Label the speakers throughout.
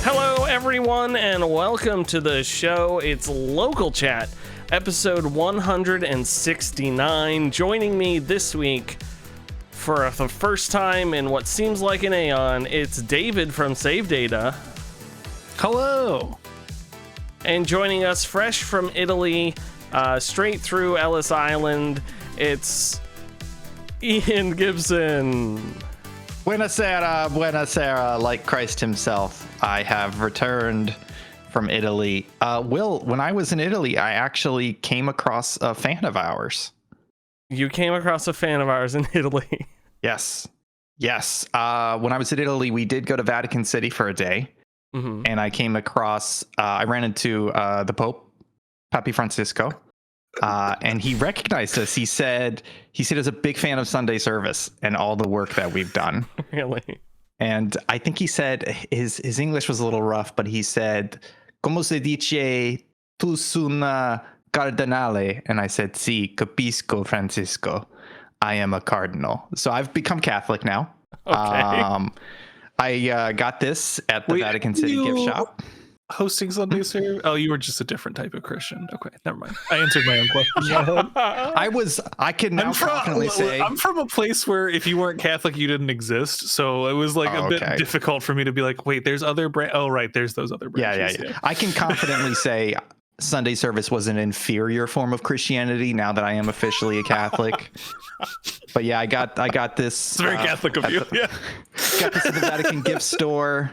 Speaker 1: Hello, everyone, and welcome to the show. It's Local Chat, episode 169. Joining me this week for the first time in what seems like an aeon, it's David from Save Data.
Speaker 2: Hello.
Speaker 1: And joining us fresh from Italy, straight through Ellis Island, it's Ian Gibson.
Speaker 3: Buonasera, buonasera, like Christ himself. I have returned from Italy. Will, when I was in Italy, I actually came across a fan of ours.
Speaker 1: You came across a fan of ours in Italy.
Speaker 3: Yes. When I was in Italy, we did go to Vatican City for a day. Mm-hmm. And I came across, I ran into the Pope, Papi Francisco. And he recognized us. He said he's a big fan of Sunday service and all the work that we've done.
Speaker 1: Really?
Speaker 3: And I think he said his English was a little rough, but he said, "Como se dice tu una cardinale?" And I said, "Si, capisco, Francisco. I am a cardinal." So I've become Catholic now.
Speaker 1: Okay.
Speaker 3: I got this at the Vatican City gift shop.
Speaker 2: Hosting Sunday service? Oh, you were just a different type of Christian. Okay, never mind. I answered my own question.
Speaker 3: I can now confidently say
Speaker 2: I'm from a place where if you weren't Catholic, you didn't exist. So it was like a bit difficult for me to be like, wait, there's other Oh, right, there's those other branches.
Speaker 3: Yeah. I can confidently say Sunday service was an inferior form of Christianity now that I am officially a Catholic. But yeah, I got this.
Speaker 2: It's very Catholic of you. Yeah.
Speaker 3: Got this at the Vatican gift store.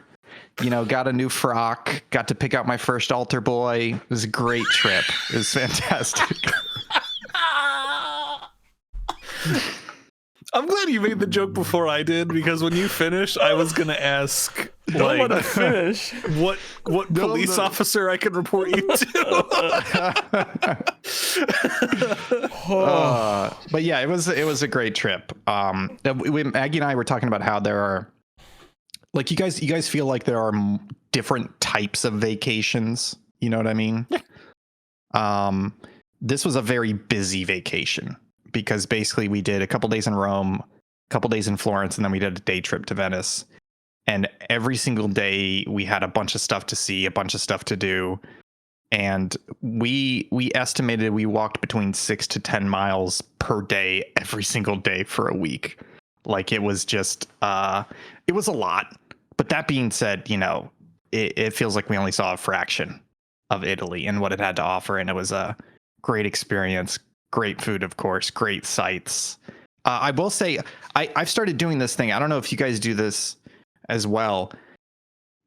Speaker 3: You know, got a new frock, got to pick out my first altar boy. It was a great trip. It was fantastic.
Speaker 2: I'm glad you made the joke before I did, because when you finished, I was going to ask,
Speaker 1: don't let us finish.
Speaker 2: What police officer I could report you to.
Speaker 3: But yeah, it was a great trip. Maggie and I were talking about how there are, like, you guys feel like there are different types of vacations. You know what I mean? Yeah. This was a very busy vacation because basically we did a couple days in Rome, a couple days in Florence, and then we did a day trip to Venice. And every single day we had a bunch of stuff to see, a bunch of stuff to do. And we estimated we walked between 6 to 10 miles per day every single day for a week. Like, it was just, it was a lot. But that being said, you know, it feels like we only saw a fraction of Italy and what it had to offer. And it was a great experience, great food, of course, great sights. I will say, I've started doing this thing. I don't know if you guys do this as well. A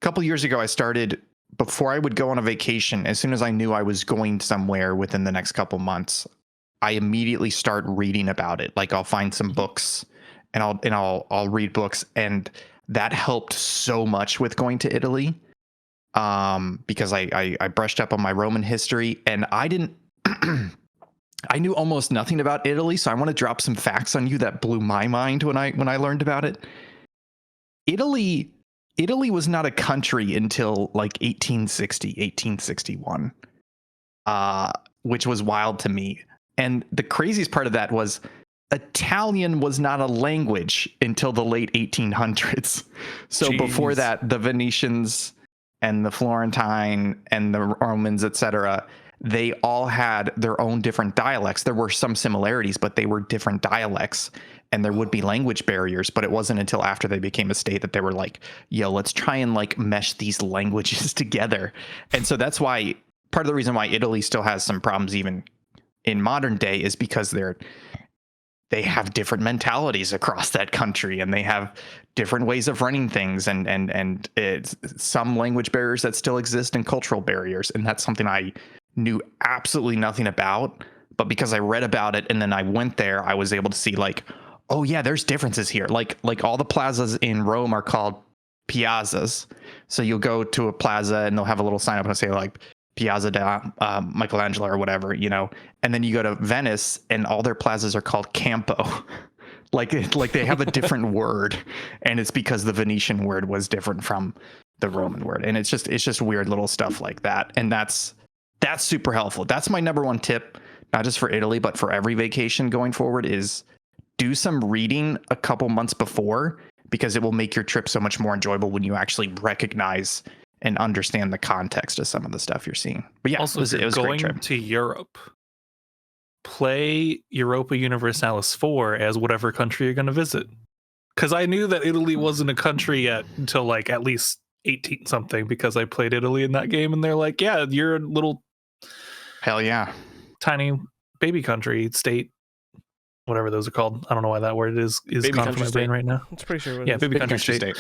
Speaker 3: couple years ago, I started, before I would go on a vacation, as soon as I knew I was going somewhere within the next couple months, I immediately start reading about it. Like, I'll find some books and I'll read books, and that helped so much with going to Italy, because I brushed up on my Roman history, and I knew almost nothing about Italy. So I want to drop some facts on you that blew my mind when I learned about it. Italy was not a country until like 1861, which was wild to me. And the craziest part of that was Italian was not a language until the late 1800s. So Jeez. Before that, the Venetians and the Florentine and the Romans, etc., they all had their own different dialects. There were some similarities, but they were different dialects, and there would be language barriers. But it wasn't until after they became a state that they were like, yo, let's try and like mesh these languages together. And so that's why part of the reason why Italy still has some problems even in modern day is because they have different mentalities across that country, and they have different ways of running things, and it's some language barriers that still exist and cultural barriers. And that's something I knew absolutely nothing about, but because I read about it and then I went there, I was able to see like, oh yeah, there's differences here. Like all the plazas in Rome are called piazzas. So you'll go to a plaza and they'll have a little sign up and say like Piazza da Michelangelo or whatever, you know. And then you go to Venice and all their plazas are called Campo. like they have a different word, and it's because the Venetian word was different from the Roman word. And it's just weird little stuff like that. And that's super helpful. That's my number one tip, not just for Italy, but for every vacation going forward, is do some reading a couple months before, because it will make your trip so much more enjoyable when you actually recognize and understand the context of some of the stuff you're seeing. But yeah,
Speaker 2: also,
Speaker 3: it was a great
Speaker 2: going
Speaker 3: trip.
Speaker 2: to Europe, play Europa Universalis 4 as whatever country you're going to visit. Because I knew that Italy wasn't a country yet until like at least 18 something, because I played Italy in that game, and they're like, yeah, you're a little
Speaker 3: Hell yeah,
Speaker 2: tiny baby country, state, whatever those are called. I don't know why that word is
Speaker 1: Baby
Speaker 2: gone from my brain right now.
Speaker 1: It's pretty sure.
Speaker 2: Yeah, baby country state.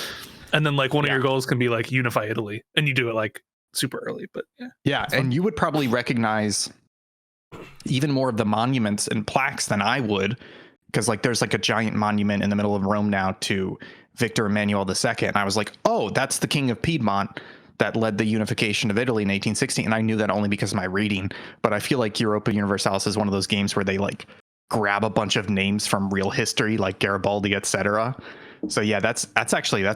Speaker 2: And then like one of your goals can be like unify Italy, and you do it like super early. But
Speaker 3: yeah, and you would probably recognize even more of the monuments and plaques than I would, because like there's like a giant monument in the middle of Rome now to Victor Emmanuel II, and I was like, oh, that's the King of Piedmont that led the unification of Italy in 1860, and I knew that only because of my reading. But I feel like Europa Universalis is one of those games where they like grab a bunch of names from real history, like Garibaldi, etc. So yeah, that's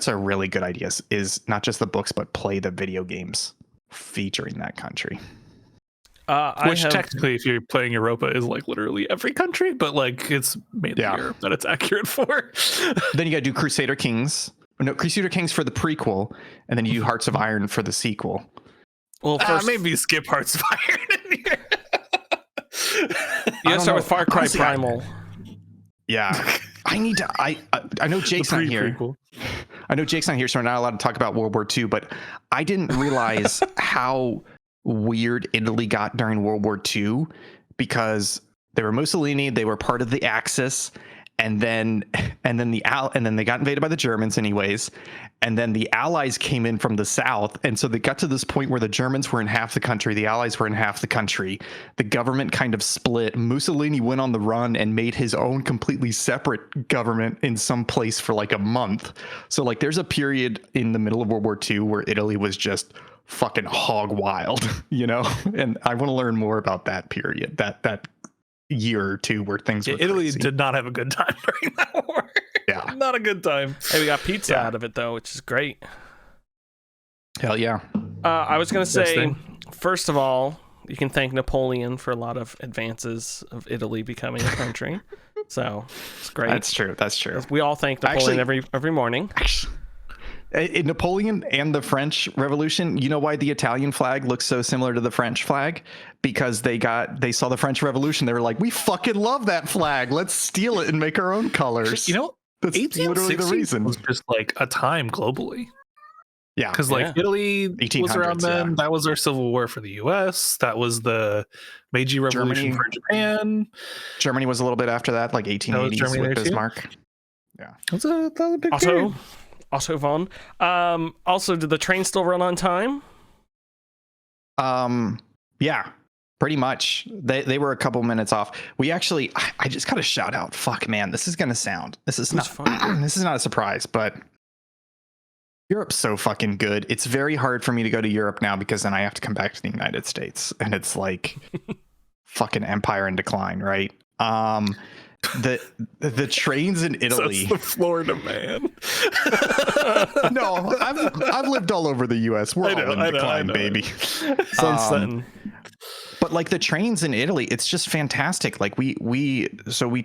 Speaker 3: a really good idea. Is not just the books, but play the video games featuring that country.
Speaker 2: Which technically, if you're playing Europa, is like literally every country, but like it's mainly Europe that it's accurate for.
Speaker 3: Then you gotta do Crusader Kings. No, Crusader Kings for the prequel, and then you do Hearts of Iron for the sequel.
Speaker 1: Well, first,
Speaker 2: maybe skip Hearts of Iron in here.
Speaker 1: You gotta start with Far Cry Primal.
Speaker 3: Yeah, I need to. I know Jake's not here. I know Jake's not here, so we're not allowed to talk about World War II. But I didn't realize how weird Italy got during World War II, because they were Mussolini. They were part of the Axis. And then they got invaded by the Germans anyways. And then the Allies came in from the south. And so they got to this point where the Germans were in half the country. The Allies were in half the country. The government kind of split. Mussolini went on the run and made his own completely separate government in some place for like a month. So like there's a period in the middle of World War II where Italy was just fucking hog wild, you know? And I want to learn more about that period, that year or two where things were
Speaker 2: Italy
Speaker 3: crazy.
Speaker 2: Did not have a good time during that war.
Speaker 3: Yeah,
Speaker 2: not a good time.
Speaker 1: Hey, we got pizza out of it though, which is great.
Speaker 3: Hell yeah.
Speaker 1: I was gonna say, first of all, you can thank Napoleon for a lot of advances of Italy becoming a country. So it's great.
Speaker 3: That's true.
Speaker 1: We all thank Napoleon every morning.
Speaker 3: In Napoleon and the French Revolution, you know why the Italian flag looks so similar to the French flag? Because they saw the French Revolution. They were like, we fucking love that flag. Let's steal it and make our own colors.
Speaker 2: You know,
Speaker 3: that's literally the reason.
Speaker 2: Was just like a time globally.
Speaker 3: Yeah,
Speaker 2: because like Italy was around then. That was our civil war for the U.S. That was the Meiji Revolution for Japan.
Speaker 3: Germany was a little bit after that, like 1880s with Bismarck. Yeah,
Speaker 2: that was a big period.
Speaker 1: Also fun. Also, did the train still run on time?
Speaker 3: Yeah, pretty much. They were a couple minutes off. We actually, I just got a shout out. Fuck, man, this is not this is not a surprise, but Europe's so fucking good. It's very hard for me to go to Europe now because then I have to come back to the United States, and it's like fucking empire in decline, right? The trains in Italy.
Speaker 2: That's the Florida man.
Speaker 3: No, I've lived all over the U.S. We're all in decline, baby. But like the trains in Italy, it's just fantastic. Like we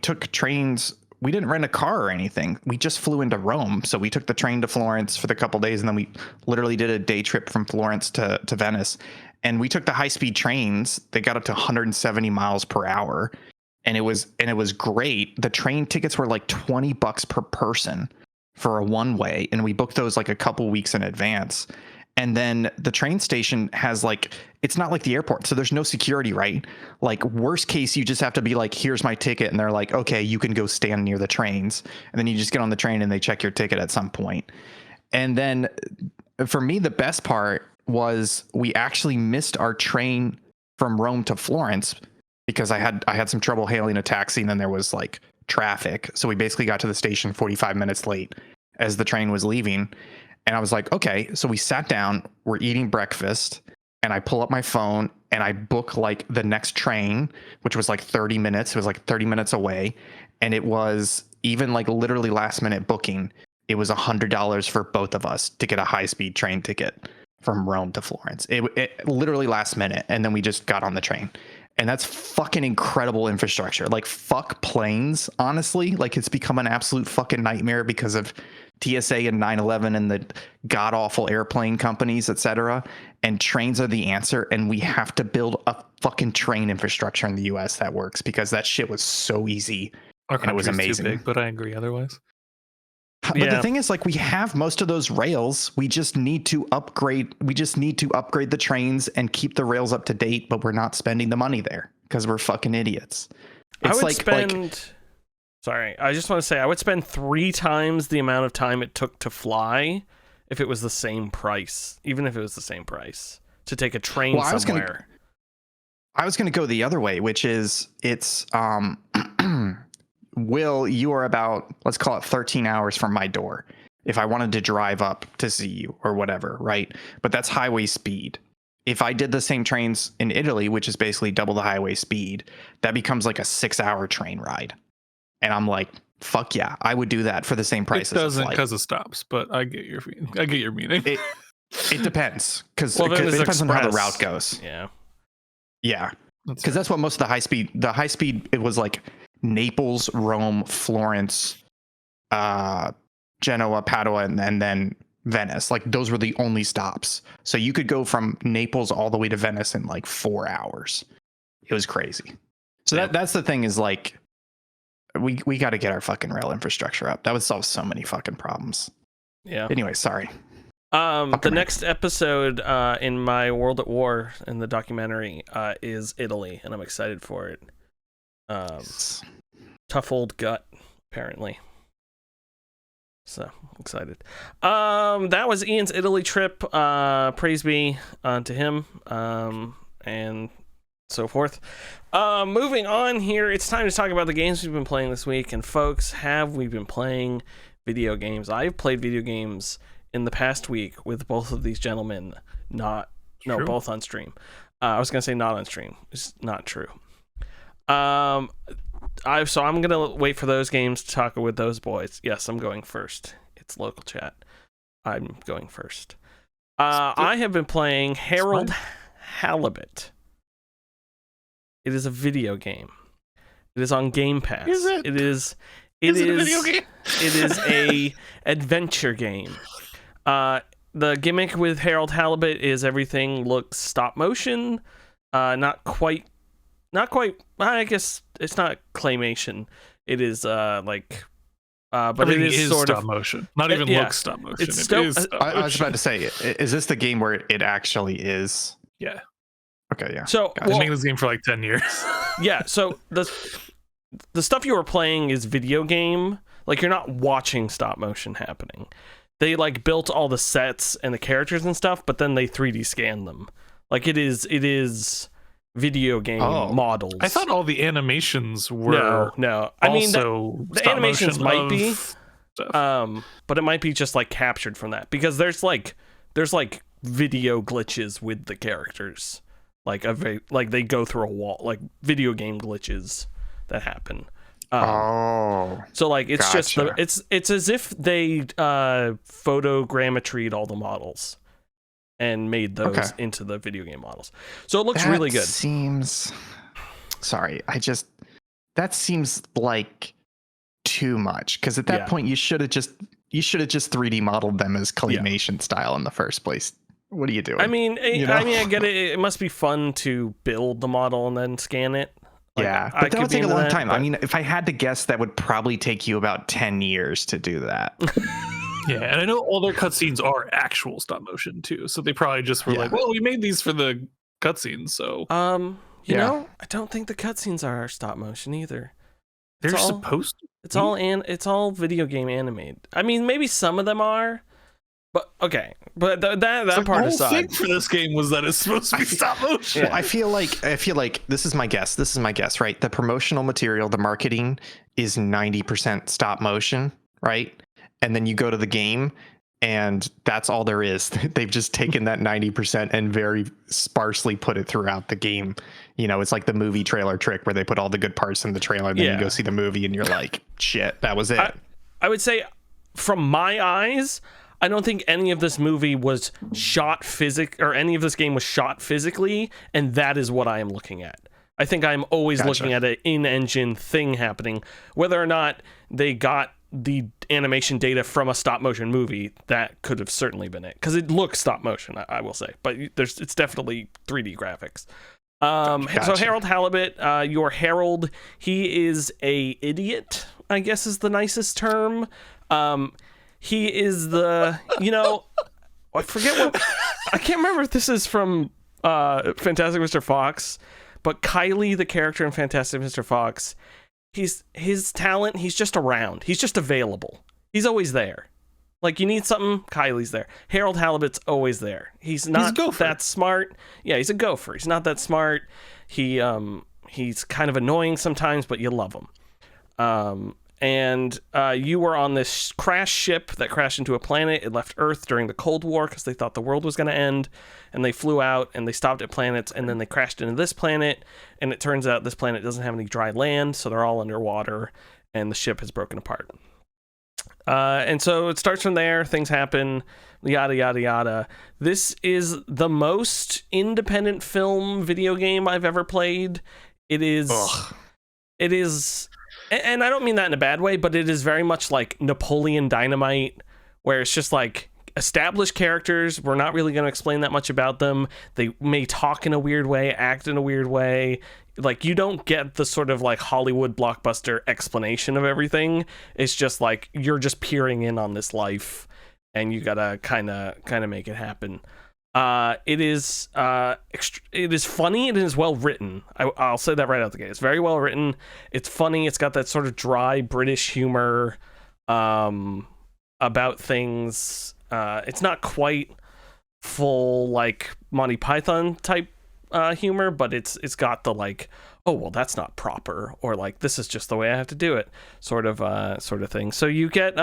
Speaker 3: took trains. We didn't rent a car or anything. We just flew into Rome. So we took the train to Florence for the couple days, and then we literally did a day trip from Florence to Venice. And we took the high-speed trains. They got up to 170 miles per hour. And it was great. The train tickets were like $20 per person for a one-way, and we booked those like a couple weeks in advance. And then the train station has like, it's not like the airport, so there's no security, right? Like worst case, you just have to be like, here's my ticket, and they're like, okay, you can go stand near the trains, and then you just get on the train and they check your ticket at some point. And then for me, the best part was we actually missed our train from Rome to Florence, because I had some trouble hailing a taxi, and then there was like traffic. So we basically got to the station 45 minutes late as the train was leaving. And I was like, okay. So we sat down, we're eating breakfast, and I pull up my phone and I book like the next train, which was like 30 minutes. It was like 30 minutes away. And it was even like literally last minute booking. It was $100 for both of us to get a high speed train ticket from Rome to Florence. It literally last minute. And then we just got on the train. And that's fucking incredible infrastructure. Like, fuck planes, honestly. Like, it's become an absolute fucking nightmare because of TSA and 9/11 and the god awful airplane companies, etc. And trains are the answer. And we have to build a fucking train infrastructure in the US that works, because that shit was so easy.
Speaker 2: Our
Speaker 3: And it was
Speaker 2: country's
Speaker 3: amazing.
Speaker 2: too big, but I agree otherwise.
Speaker 3: But
Speaker 1: Yeah.
Speaker 3: the thing is, like, we have most of those rails. We just need to upgrade. We just need to upgrade the trains and keep the rails up to date. But we're not spending the money there because we're fucking idiots.
Speaker 1: I
Speaker 3: It's
Speaker 1: would
Speaker 3: like
Speaker 1: spend. Sorry, I just want to say I would spend 3 times the amount of time it took to fly if it was the same price, even if it was the same price to take a train
Speaker 3: Well,
Speaker 1: somewhere.
Speaker 3: I was going to go the other way, which is it's Will, you are about, let's call it 13 hours from my door if I wanted to drive up to see you or whatever, right? But that's highway speed. If I did the same trains in Italy, which is basically double the highway speed, that becomes like a 6-hour train ride. And I'm like, fuck yeah, I would do that for the same price
Speaker 2: It
Speaker 3: as a
Speaker 2: doesn't
Speaker 3: flight.
Speaker 2: because of stops, but I get your meaning.
Speaker 3: It depends, because
Speaker 1: Well, then
Speaker 3: it
Speaker 1: it's
Speaker 3: depends on how the
Speaker 1: express.
Speaker 3: route goes.
Speaker 1: Yeah.
Speaker 3: Yeah.
Speaker 2: That's
Speaker 3: Because that's what most of the high speed, it was like Naples, Rome, Florence, Genoa, Padua, and then Venice. Like, those were the only stops. So you could go from Naples all the way to Venice in like 4 hours. It was crazy. So that's the thing, is like, we got to get our fucking rail infrastructure up. That would solve so many fucking problems.
Speaker 1: Yeah.
Speaker 3: Anyway, sorry.
Speaker 1: The
Speaker 3: Fucking
Speaker 1: next episode in my World at War in the documentary is Italy, and I'm excited for it. Tough old gut, apparently. So excited. That was Ian's Italy trip. Praise be to him, and so forth. Moving on here, it's time to talk about the games we've been playing this week. And folks, have we been playing video games? I've played video games in the past week with both of these gentlemen.
Speaker 2: True.
Speaker 1: Both on stream. I was gonna say not on stream. It's not true. So I'm gonna wait for those games to talk with those boys. Yes, I'm going first. It's local chat. I'm going first. I have been playing Harold Halibut. It is a video game. It is on Game Pass.
Speaker 2: Is it?
Speaker 1: It is
Speaker 2: a video game?
Speaker 1: It is a adventure game. The gimmick with Harold Halibut is everything looks stop motion. Not quite. I guess it's not claymation. It is but
Speaker 2: Everything
Speaker 1: it is
Speaker 2: is
Speaker 1: sort
Speaker 2: stop
Speaker 1: of
Speaker 2: motion. Not even
Speaker 1: yeah.
Speaker 2: looks stop motion.
Speaker 1: It's
Speaker 2: It
Speaker 1: still-
Speaker 2: is stop
Speaker 3: I was
Speaker 2: motion.
Speaker 3: about to say, is this the game where it actually is?
Speaker 2: Yeah.
Speaker 3: Okay, yeah.
Speaker 1: so.
Speaker 2: I've been making this game for like 10 years.
Speaker 1: Yeah, so the stuff you were playing is video game. Like, you're not watching stop motion happening. They like built all the sets and the characters and stuff, but then they 3D scanned them. Like, it is video game models.
Speaker 2: I thought all the animations were
Speaker 1: no. I mean,
Speaker 2: also
Speaker 1: the
Speaker 2: stop
Speaker 1: animations
Speaker 2: motion
Speaker 1: might
Speaker 2: of
Speaker 1: be,
Speaker 2: stuff.
Speaker 1: but it might be just like captured from that, because there's like video glitches with the characters. Like they go through a wall, like video game glitches that happen. So like it's just
Speaker 3: Gotcha.
Speaker 1: it's as if they photogrammetried all the models and made those into the video game models. So it looks really good.
Speaker 3: That seems like too much, because at that point you should have just 3D modeled them as claymation style in the first place. What are you doing?
Speaker 1: I mean, I get it. It must be fun to build the model and then scan it. Like,
Speaker 3: yeah,
Speaker 1: I
Speaker 3: but that
Speaker 1: could
Speaker 3: would
Speaker 1: be
Speaker 3: take a
Speaker 1: into
Speaker 3: long
Speaker 1: that,
Speaker 3: time. I
Speaker 1: but-
Speaker 3: mean, if I had to guess, that would probably take you about 10 years to do that.
Speaker 2: Yeah, and I know all their cutscenes are actual stop motion too, so they probably just were
Speaker 3: Yeah.
Speaker 2: like, "Well, we made these for the cutscenes, so
Speaker 1: you know, I don't think the cutscenes are stop motion either.
Speaker 2: they're
Speaker 1: all-
Speaker 2: supposed to."
Speaker 1: It's all video game animated. I mean, maybe some of them are, but okay. But that
Speaker 2: The
Speaker 1: part
Speaker 2: whole
Speaker 1: aside,
Speaker 2: thing for this game was that it's supposed to be stop motion.
Speaker 3: Well, I feel like this is my guess, right? The promotional material, the marketing is 90% stop motion, right? And then you go to the game and that's all there is. They've just taken that 90% and very sparsely put it throughout the game. You know, it's like the movie trailer trick where they put all the good parts in the trailer and then you go see the movie and you're like, shit, that was it.
Speaker 1: I would say, from my eyes, I don't think any of this movie was shot any of this game was shot physically, and that is what I am looking at. I think I'm always looking at an in-engine thing happening. Whether or not they got the animation data from a stop motion movie, that could have certainly been it, because it looks stop motion, I will say, but it's definitely 3D graphics. So Harold Halibut, your Harold, he is a idiot, I guess is the nicest term. He is the, I forget what, I can't remember if this is from Fantastic Mr. Fox, but Kylie, the character in Fantastic Mr. Fox, his talent, he's just around. He's just available. He's always there. Like, you need something, Kylie's there. Harold Halibut's always there. He's not that smart. Yeah, he's a gopher. He's not that smart. He's kind of annoying sometimes, but you love him. And you were on this crash ship that crashed into a planet. It left Earth during the Cold War because they thought the world was going to end. And they flew out and they stopped at planets. And then they crashed into this planet. And it turns out this planet doesn't have any dry land. So they're all underwater. And the ship has broken apart. And so it starts from there. Things happen. Yada, yada, yada. This is the most independent film video game I've ever played. It is... It is... And I don't mean that in a bad way, but it is very much like Napoleon Dynamite, where it's just like established characters. We're not really going to explain that much about them. They may talk in a weird way, act in a weird way. Like, you don't get the sort of like Hollywood blockbuster explanation of everything. It's just like you're just peering in on this life, and you gotta kind of make it happen. It is funny. It is well written. I'll say that right out the gate. It's very well written. It's funny. It's got that sort of dry British humor about things. It's not quite full like Monty Python type humor, but it's got the like, oh well, that's not proper, or like this is just the way I have to do it, sort of thing. So you get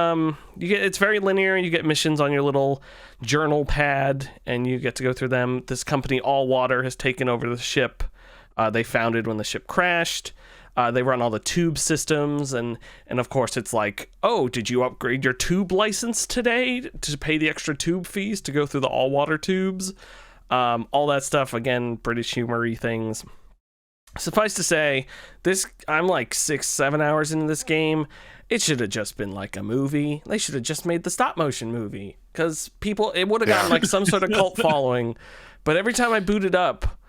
Speaker 1: it's very linear. You get missions on your little journal pad, and you get to go through them. This company, All Water, has taken over the ship. They founded when the ship crashed. They run all the tube systems, and of course it's like, oh, did you upgrade your tube license today to pay the extra tube fees to go through the All Water tubes? All that stuff. Again, British humory things. Suffice to say, I'm like 6-7 hours into this game. It should have just been like a movie. They should have just made the stop motion movie, because it would have gotten like some sort of cult following. But every time I boot it up,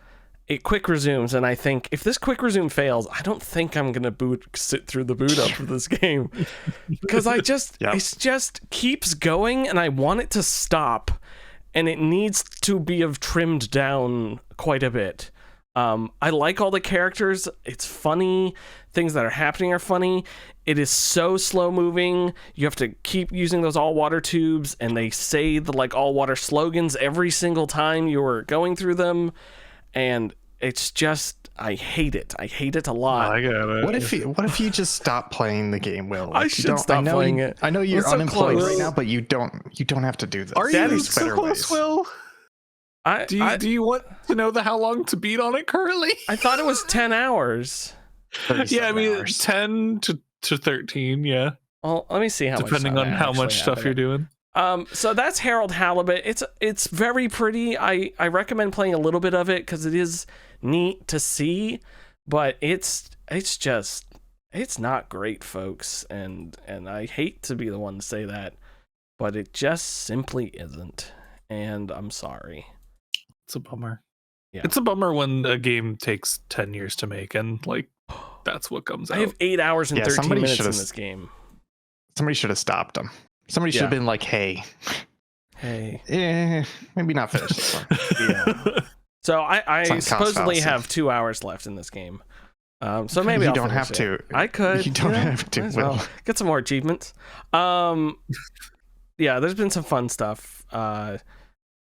Speaker 1: it quick resumes, and I think if this quick resume fails, I don't think I'm gonna sit through the boot up of this game, because it just keeps going, and I want it to stop, and it needs to be trimmed down quite a bit. I like all the characters. It's funny. Things that are happening are funny. It is so slow moving. You have to keep using those all water tubes, and they say the like all water slogans every single time you are going through them. And it's just, I hate it. I hate it a lot.
Speaker 2: I get it.
Speaker 3: What if you just stop playing the game, Will?
Speaker 1: I should stop playing it.
Speaker 3: I know you're
Speaker 1: so
Speaker 3: unemployed
Speaker 1: close.
Speaker 3: right now, but you don't have to do this.
Speaker 2: Are you so close, Will? Do you want to know how long to beat on it currently?
Speaker 1: I thought it was 10 hours.
Speaker 2: Yeah, I mean,
Speaker 3: hours.
Speaker 2: 10 to 13, yeah.
Speaker 1: Well, let me see how
Speaker 2: depending
Speaker 1: much
Speaker 2: on how much stuff you're doing.
Speaker 1: So that's Harold Halibut. It's very pretty. I recommend playing a little bit of it because it is neat to see, but it's not great, folks. And I hate to be the one to say that, but it just simply isn't. And I'm sorry.
Speaker 2: It's a bummer.
Speaker 1: Yeah.
Speaker 2: It's a bummer when a game takes 10 years to make, and like that's what comes out.
Speaker 1: I have 8 hours and 13 minutes in this game.
Speaker 3: Somebody should have stopped them. Somebody should have been like, hey, maybe not finish this one.
Speaker 1: Yeah. So I supposedly have 2 hours left in this game. So maybe
Speaker 3: you don't have to.
Speaker 1: I could.
Speaker 3: You don't have to.
Speaker 1: Well, get some more achievements. Yeah, there's been some fun stuff.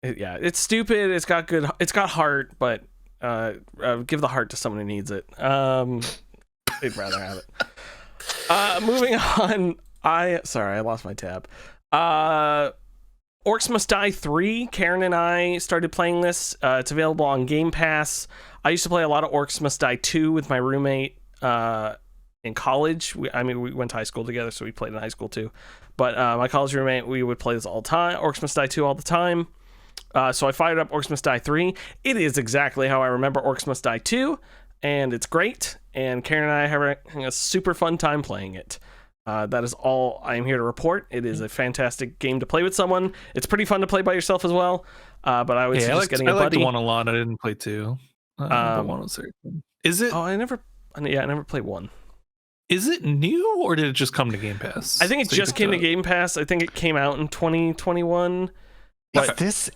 Speaker 1: It's stupid. It's got heart, but give the heart to someone who needs it. They'd rather have it. Moving on. I lost my tab. Orcs Must Die 3. Karen and I started playing this. It's available on Game Pass. I used to play a lot of Orcs Must Die 2 with my roommate in college. We went to high school together, so we played in high school too. But my college roommate, we would play this all the time. Orcs Must Die 2 all the time. So I fired up Orcs Must Die 3. It is exactly how I remember Orcs Must Die 2, and it's great. And Karen and I are having a super fun time playing it. That is all I am here to report. It is a fantastic game to play with someone. It's pretty fun to play by yourself as well. But I would suggest getting a buddy.
Speaker 2: I liked 1 a lot. I didn't play 2. But 1 was very fun. Is it?
Speaker 1: Oh, I never played 1.
Speaker 2: Is it new or did it just come to Game Pass?
Speaker 1: I think it just came to Game Pass. I think it came out in 2021.
Speaker 3: Is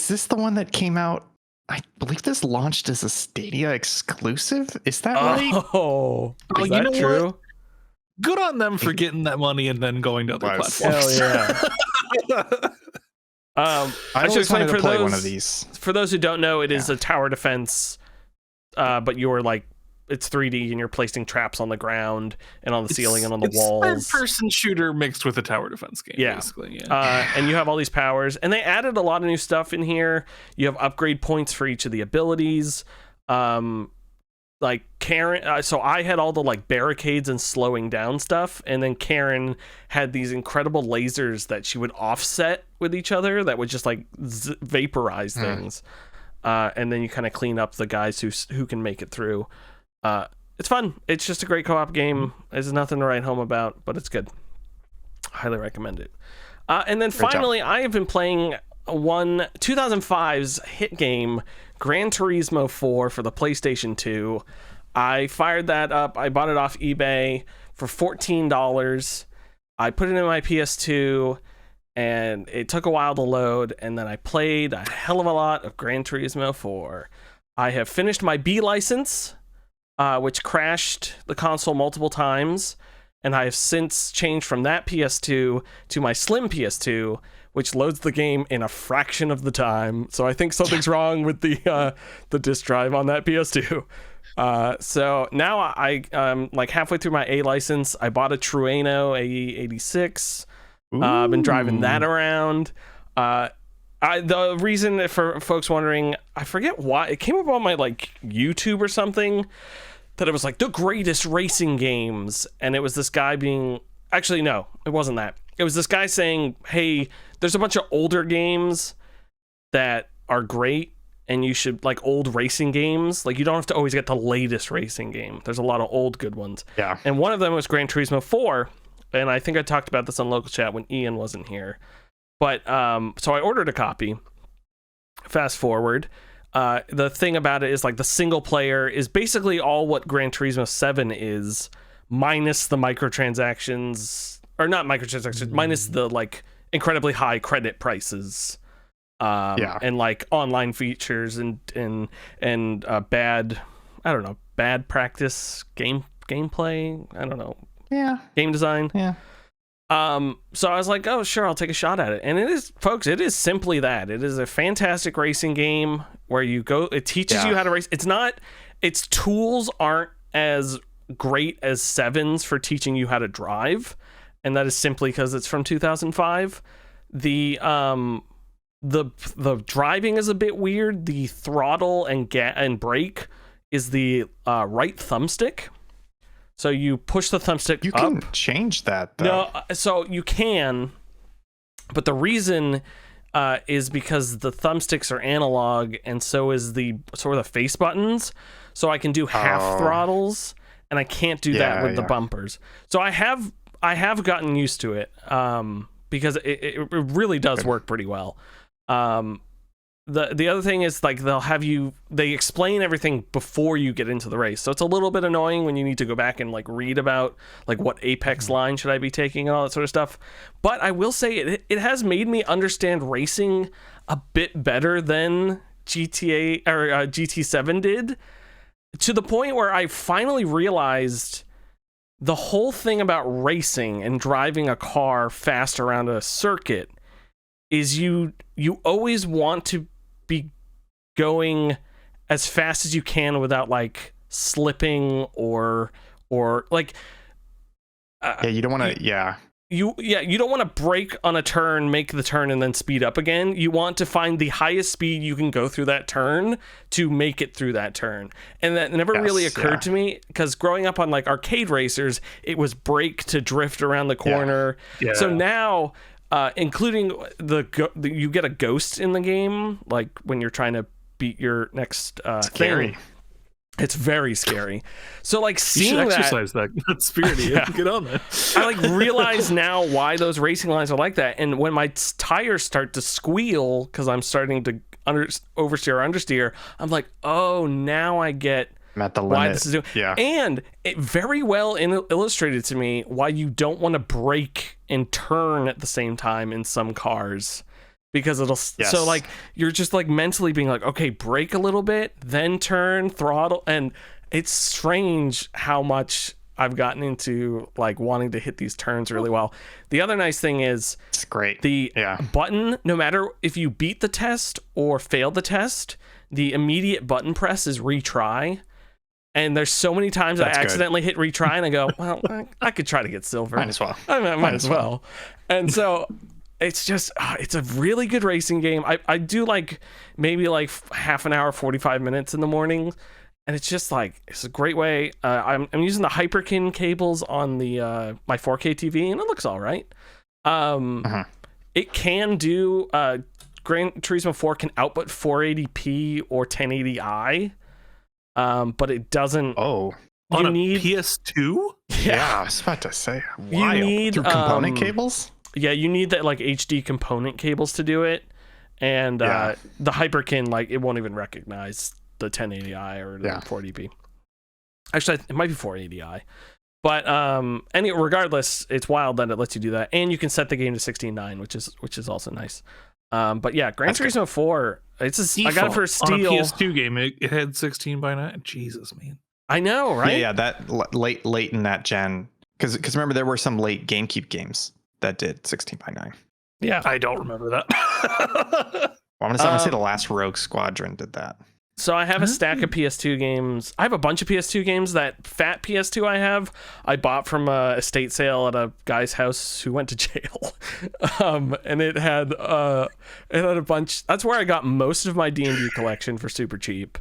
Speaker 3: this the one that came out? I believe this launched as a Stadia exclusive. Is that right?
Speaker 1: Oh, is
Speaker 2: you
Speaker 1: that
Speaker 2: know
Speaker 1: true?
Speaker 2: What? Good on them for getting that money and then going to other platforms.
Speaker 1: Hell yeah.
Speaker 3: I
Speaker 1: should explain
Speaker 3: wanted to play one of these.
Speaker 1: For those who don't know, it is a tower defense, but you're like, it's 3D and you're placing traps on the ground and on the ceiling and on the walls.
Speaker 2: It's a third-person shooter mixed with a tower defense game, basically. Yeah.
Speaker 1: And you have all these powers, and they added a lot of new stuff in here. You have upgrade points for each of the abilities. Like Karen, so I had all the like barricades and slowing down stuff, and then Karen had these incredible lasers that she would offset with each other that would just like vaporize things. And then you kind of clean up the guys who can make it through. It's fun. It's just a great co-op game. There's nothing to write home about, but it's good. Highly recommend it. And then finally, I have been playing 2005's hit game, Gran Turismo 4 for the PlayStation 2. I fired that up. I bought it off eBay for $14. I put it in my PS2, and it took a while to load, and then I played a hell of a lot of Gran Turismo 4. I have finished my B license, which crashed the console multiple times, and I have since changed from that PS2 to my slim PS2, which loads the game in a fraction of the time. So I think something's wrong with the disk drive on that PS2. So now I'm like halfway through my A license. I bought a Trueno AE86. I've been driving that around. The reason, for folks wondering, I forget why it came up on my like YouTube or something, that it was like the greatest racing games, and it was this guy being, actually no, it wasn't that. It was this guy saying, hey, there's a bunch of older games that are great, and you should, like, old racing games, like, you don't have to always get the latest racing game. There's a lot of old good ones.
Speaker 3: Yeah.
Speaker 1: And one of them was Gran Turismo 4, and I think I talked about this on Local Chat when Ian wasn't here. But so I ordered a copy. Fast forward, the thing about it is, like, the single player is basically all what Gran Turismo 7 is, minus the microtransactions, or not microtransactions, minus the like incredibly high credit prices, and like online features and bad, I don't know, bad practice gameplay, I don't know, game design. So I was like, oh sure, I'll take a shot at it. And it is, folks, it is simply that. It is a fantastic racing game where you go, it teaches you how to race. It's not, its tools aren't as great as 7's for teaching you how to drive, and that is simply because it's from 2005. The driving is a bit weird. The throttle and brake is the right thumbstick. So you push the thumbstick up.
Speaker 3: You can change that, though.
Speaker 1: No, so you can, but the reason is because the thumbsticks are analog, and so are the face buttons. So I can do half throttles, and I can't do that with the bumpers. So I have gotten used to it, because it really does work pretty well. The other thing is, like, they explain everything before you get into the race, so it's a little bit annoying when you need to go back and like read about like what apex line should I be taking and all that sort of stuff. But I will say it has made me understand racing a bit better than GTA or GT7 did, to the point where I finally realized the whole thing about racing and driving a car fast around a circuit is you always want to be going as fast as you can without like slipping or like
Speaker 3: you don't want to
Speaker 1: you don't want to brake on a turn, make the turn, and then speed up again. You want to find the highest speed you can go through that turn to make it through that turn. And that never really occurred to me, because growing up on like arcade racers, it was brake to drift around the corner. So now including you get a ghost in the game, like when you're trying to beat your next
Speaker 3: thing.
Speaker 1: It's very scary. So like
Speaker 2: You
Speaker 1: seeing
Speaker 2: should
Speaker 1: that,
Speaker 2: exercise that spirit.
Speaker 1: Yeah.
Speaker 2: Get on that.
Speaker 1: I like realize now why those racing lines are like that. And when my tires start to squeal because I'm starting to oversteer or understeer, I'm like, oh, now I get
Speaker 3: I'm at the
Speaker 1: why
Speaker 3: limit.
Speaker 1: this is doing.
Speaker 3: Yeah.
Speaker 1: And it very well illustrated to me why you don't want to brake and turn at the same time in some cars. Because it'll so like you're just like mentally being like, okay, brake a little bit, then turn, throttle, and it's strange how much I've gotten into like wanting to hit these turns really well. The other nice thing is
Speaker 3: It's great.
Speaker 1: the button, no matter if you beat the test or fail the test, the immediate button press is retry. And there's so many times I accidentally hit retry and I go, well, I could try to get silver.
Speaker 3: Might as well.
Speaker 1: I might as well. And so it's just, it's a really good racing game. I do like maybe like half an hour, 45 minutes in the morning. And it's just like, it's a great way. I'm using the Hyperkin cables on the my 4K TV and it looks all right. It can do, Gran Turismo 4 can output 480p or 1080i. But it doesn't.
Speaker 3: Oh.
Speaker 2: On a
Speaker 1: need
Speaker 2: PS2?
Speaker 3: Yeah, I was about to say.
Speaker 1: You
Speaker 3: Wild.
Speaker 1: need,
Speaker 3: Through component cables?
Speaker 1: Yeah, you need that like HD component cables to do it, and the Hyperkin like it won't even recognize the 1080i or the 480p. Actually, it might be 480i, but regardless, it's wild that it lets you do that, and you can set the game to 16:9, which is also nice. But yeah, Gran Turismo 4. It's I got it for Steal.
Speaker 2: On a PS2 game, it had 16:9. Jesus, man.
Speaker 1: I know, right?
Speaker 3: Yeah, that late in that gen, because remember there were some late GameCube games that did 16:9.
Speaker 1: Yeah,
Speaker 2: I don't remember that.
Speaker 3: I'm gonna say the last Rogue Squadron did that.
Speaker 1: So I have a stack of PS2 games. I have a bunch of PS2 games. That fat PS2 I bought from a estate sale at a guy's house who went to jail. And it had a bunch. That's where I got most of my D&D collection for super cheap.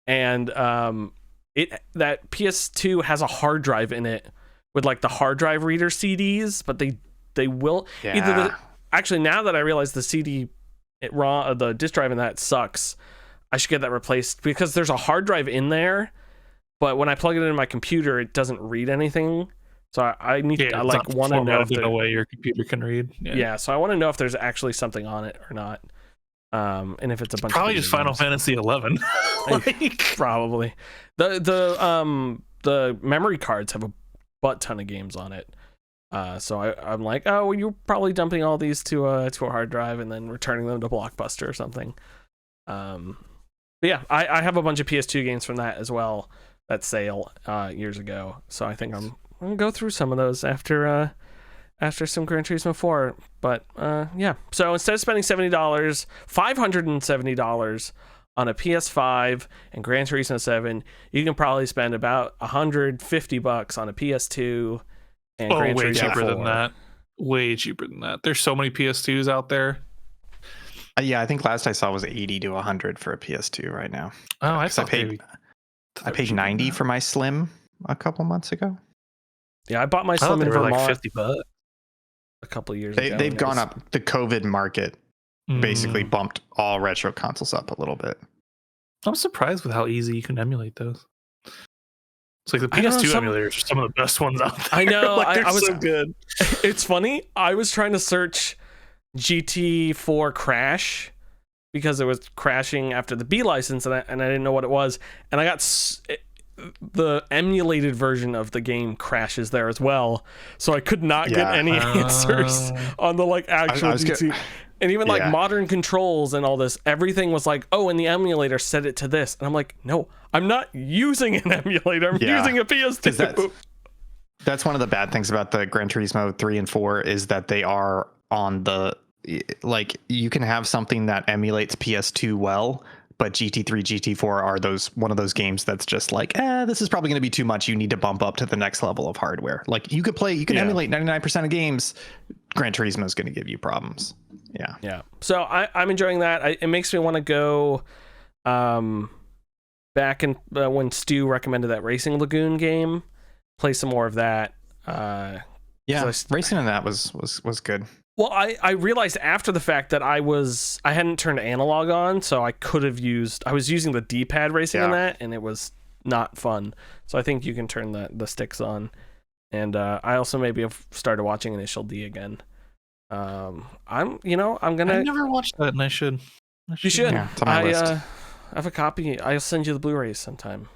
Speaker 1: And that PS2 has a hard drive in it with like the hard drive reader CDs, but they will actually, now that I realize the CD the disc drive in that sucks, I should get that replaced because there's a hard drive in there, but when I plug it into my computer, it doesn't read anything. So I need to want to know if
Speaker 2: the way your computer can read.
Speaker 1: Yeah, so I want to know if there's actually something on it or not. And if it's a bunch
Speaker 2: probably
Speaker 1: of
Speaker 2: just Final Fantasy 11.
Speaker 1: Probably. The memory cards have a butt ton of games on it. So I'm like, oh, well, you're probably dumping all these to a hard drive and then returning them to Blockbuster or something. But yeah, I have a bunch of PS2 games from that as well. That sale years ago. So I think I'm gonna go through some of those after some Gran Turismo 4. But yeah. So instead of spending $70, $570 on a PS5 and Gran Turismo 7, you can probably spend about $150 on a PS2 and Gran
Speaker 2: way
Speaker 1: Turismo
Speaker 2: cheaper
Speaker 1: 4.
Speaker 2: than that. Way cheaper than that. There's so many PS2s out there.
Speaker 3: Yeah, I think last I saw was 80 to 100 for a PS2 right now.
Speaker 2: Oh, I
Speaker 3: paid 90 for my Slim a couple months ago.
Speaker 1: Yeah, I bought my Slim in Vermont
Speaker 2: like $50
Speaker 1: a couple of years ago.
Speaker 3: They've gone up. The COVID market basically bumped all retro consoles up a little bit.
Speaker 2: I'm surprised with how easy you can emulate those. It's like the PS2 emulators are some of the best ones out there.
Speaker 1: I know.
Speaker 2: Like,
Speaker 1: I was
Speaker 2: so good.
Speaker 1: It's funny. I was trying to search GT4 Crash because it was crashing after the B license, and I didn't know what it was. And I got the emulated version of the game crashes there as well, so I could not get any answers on the like actual GT. And even like modern controls and all this, everything was like, oh, and the emulator set it to this. And I'm like, no, I'm not using an emulator. I'm using a PS2.
Speaker 3: That's one of the bad things about the Gran Turismo 3 and 4 is that they are on the, like, you can have something that emulates PS2 well, but GT3, GT4 are one of those games that's just like, this is probably going to be too much. You need to bump up to the next level of hardware. Like you can emulate 99% of games. Gran Turismo is going to give you problems. Yeah.
Speaker 1: So I'm enjoying that. It makes me want to go back in when Stu recommended that Racing Lagoon game, play some more of that.
Speaker 3: Racing in that was good.
Speaker 1: Well, I realized after the fact that I hadn't turned analog on, so I was using the D-pad racing in that, and it was not fun. So I think you can turn the sticks on. And I also maybe have started watching Initial D again. I'm gonna.
Speaker 2: I never watched that, and I should.
Speaker 1: You should.
Speaker 3: Yeah, it's on my list.
Speaker 1: I have a copy. I'll send you the Blu-rays sometime.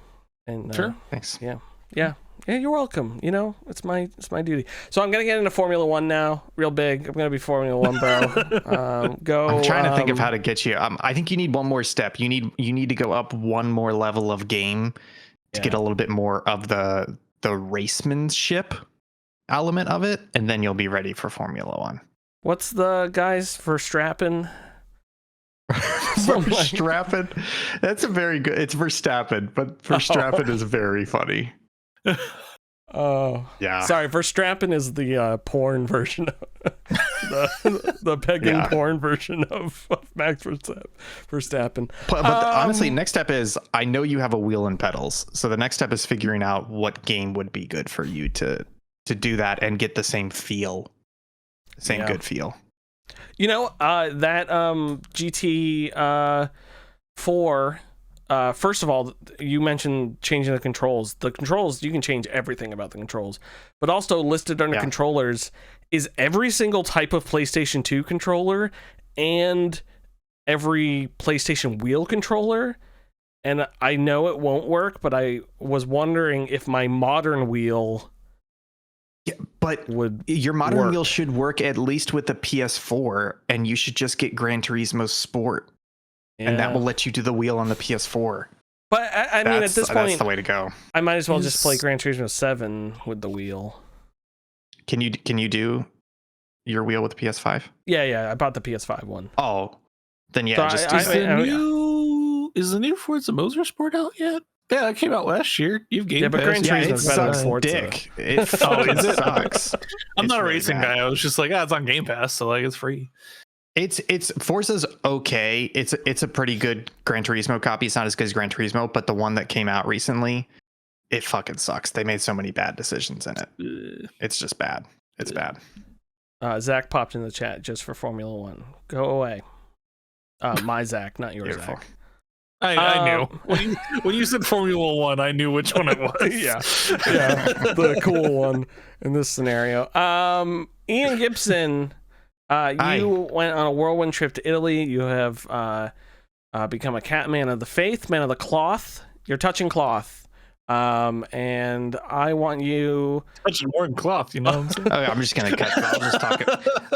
Speaker 1: And
Speaker 2: Sure.
Speaker 3: Thanks.
Speaker 1: Yeah, you're welcome. It's my duty. So I'm gonna get into Formula One now, real big. I'm gonna be Formula One, bro. Go.
Speaker 3: I'm trying to think of how to get you. I think you need one more step. You need to go up one more level of game to get a little bit more of the racemanship element of it, and then you'll be ready for Formula One.
Speaker 1: What's the guys for Verstappen?
Speaker 3: Verstappen. That's a very good. It's Verstappen, but Verstappen is very funny.
Speaker 1: Oh,
Speaker 3: Yeah.
Speaker 1: sorry. Verstappen is the porn version of the pegging porn version of Max Verstappen.
Speaker 3: But honestly, next step is I know you have a wheel and pedals, so the next step is figuring out what game would be good for you to do that and get the same feel, good feel.
Speaker 1: That GT 4. First of all, you mentioned changing the controls. The controls, you can change everything about the controls, but also listed under controllers is every single type of PlayStation 2 controller and every PlayStation wheel controller. And I know it won't work, but I was wondering if my modern wheel
Speaker 3: but
Speaker 1: would
Speaker 3: your modern
Speaker 1: work.
Speaker 3: wheel should work at least with the PS4, and you should just get Gran Turismo Sport, and that will let you do the wheel on the PS4.
Speaker 1: But I mean, at this point,
Speaker 3: that's the way to go.
Speaker 1: I might as well just play Gran Turismo 7 with the wheel.
Speaker 3: Can you do your wheel with the PS5?
Speaker 1: Yeah, I bought the PS5 one.
Speaker 3: Oh, then yeah.
Speaker 1: So
Speaker 2: Is the new Forza Motorsport out yet? Yeah, that came out last year. You've Game
Speaker 1: but
Speaker 2: Pass.
Speaker 1: Gran Turismo
Speaker 3: it
Speaker 1: is better than
Speaker 3: sucks
Speaker 1: Forza.
Speaker 3: dick. It sucks.
Speaker 2: I'm
Speaker 3: It's
Speaker 2: not a
Speaker 3: really
Speaker 2: racing
Speaker 3: bad.
Speaker 2: guy. I was just like, it's on Game Pass, so like it's free.
Speaker 3: It's Forza's okay. It's a pretty good Gran Turismo copy. It's not as good as Gran Turismo, but the one that came out recently, it fucking sucks. They made so many bad decisions in it. It's just bad. It's bad.
Speaker 1: Zach popped in the chat just for Formula One. Go away. My Zach, not yours,
Speaker 3: Beautiful.
Speaker 1: Zach.
Speaker 2: I knew when you said Formula One, I knew which one it was.
Speaker 1: yeah, the cool one in this scenario. Ian Gibson, you went on a whirlwind trip to Italy. You have become a cat man of the faith, man of the cloth. You're touching cloth. And I want you
Speaker 2: Touching more than cloth, you know what I'm saying?
Speaker 3: Okay, I'm just gonna cut. I'll just talk.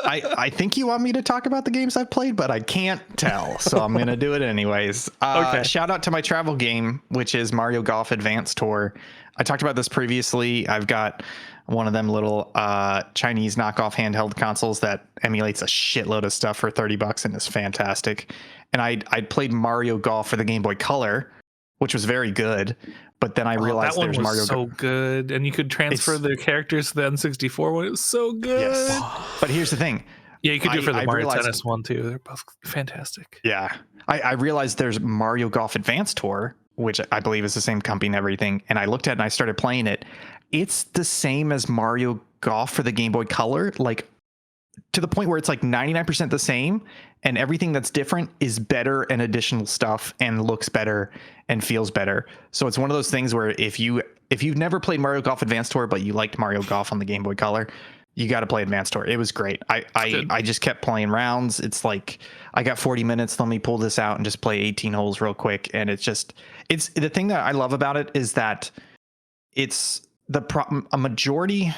Speaker 3: I think you want me to talk about the games I've played, but I can't tell, so I'm gonna do it anyways.
Speaker 1: Okay.
Speaker 3: Shout out to my travel game, which is Mario Golf Advance Tour. I talked about this previously. I've got one of them little Chinese knockoff handheld consoles that emulates a shitload of stuff for $30 and is fantastic. And I played Mario Golf for the Game Boy Color, which was very good. But then I realized
Speaker 2: that one
Speaker 3: there's
Speaker 2: was
Speaker 3: Mario
Speaker 2: so good, and you could transfer the characters to the N64 one. It was so good.
Speaker 3: Yes. But here's the thing.
Speaker 2: Yeah, you could do it for the
Speaker 3: I
Speaker 2: Mario
Speaker 3: realized-
Speaker 2: Tennis one too. They're both fantastic.
Speaker 3: Yeah. I realized there's Mario Golf Advance Tour, which I believe is the same company and everything. And I looked at it and I started playing it. It's the same as Mario Golf for the Game Boy Color, like to the point where it's like 99% the same, and everything that's different is better and additional stuff and looks better and feels better. So it's one of those things where if you've never played Mario Golf Advance Tour, but you liked Mario Golf on the Game Boy Color, you got to play Advance Tour. It was great. I just kept playing rounds. It's like I got 40 minutes. Let me pull this out and just play 18 holes real quick. And it's the thing that I love about it is that it's a majority.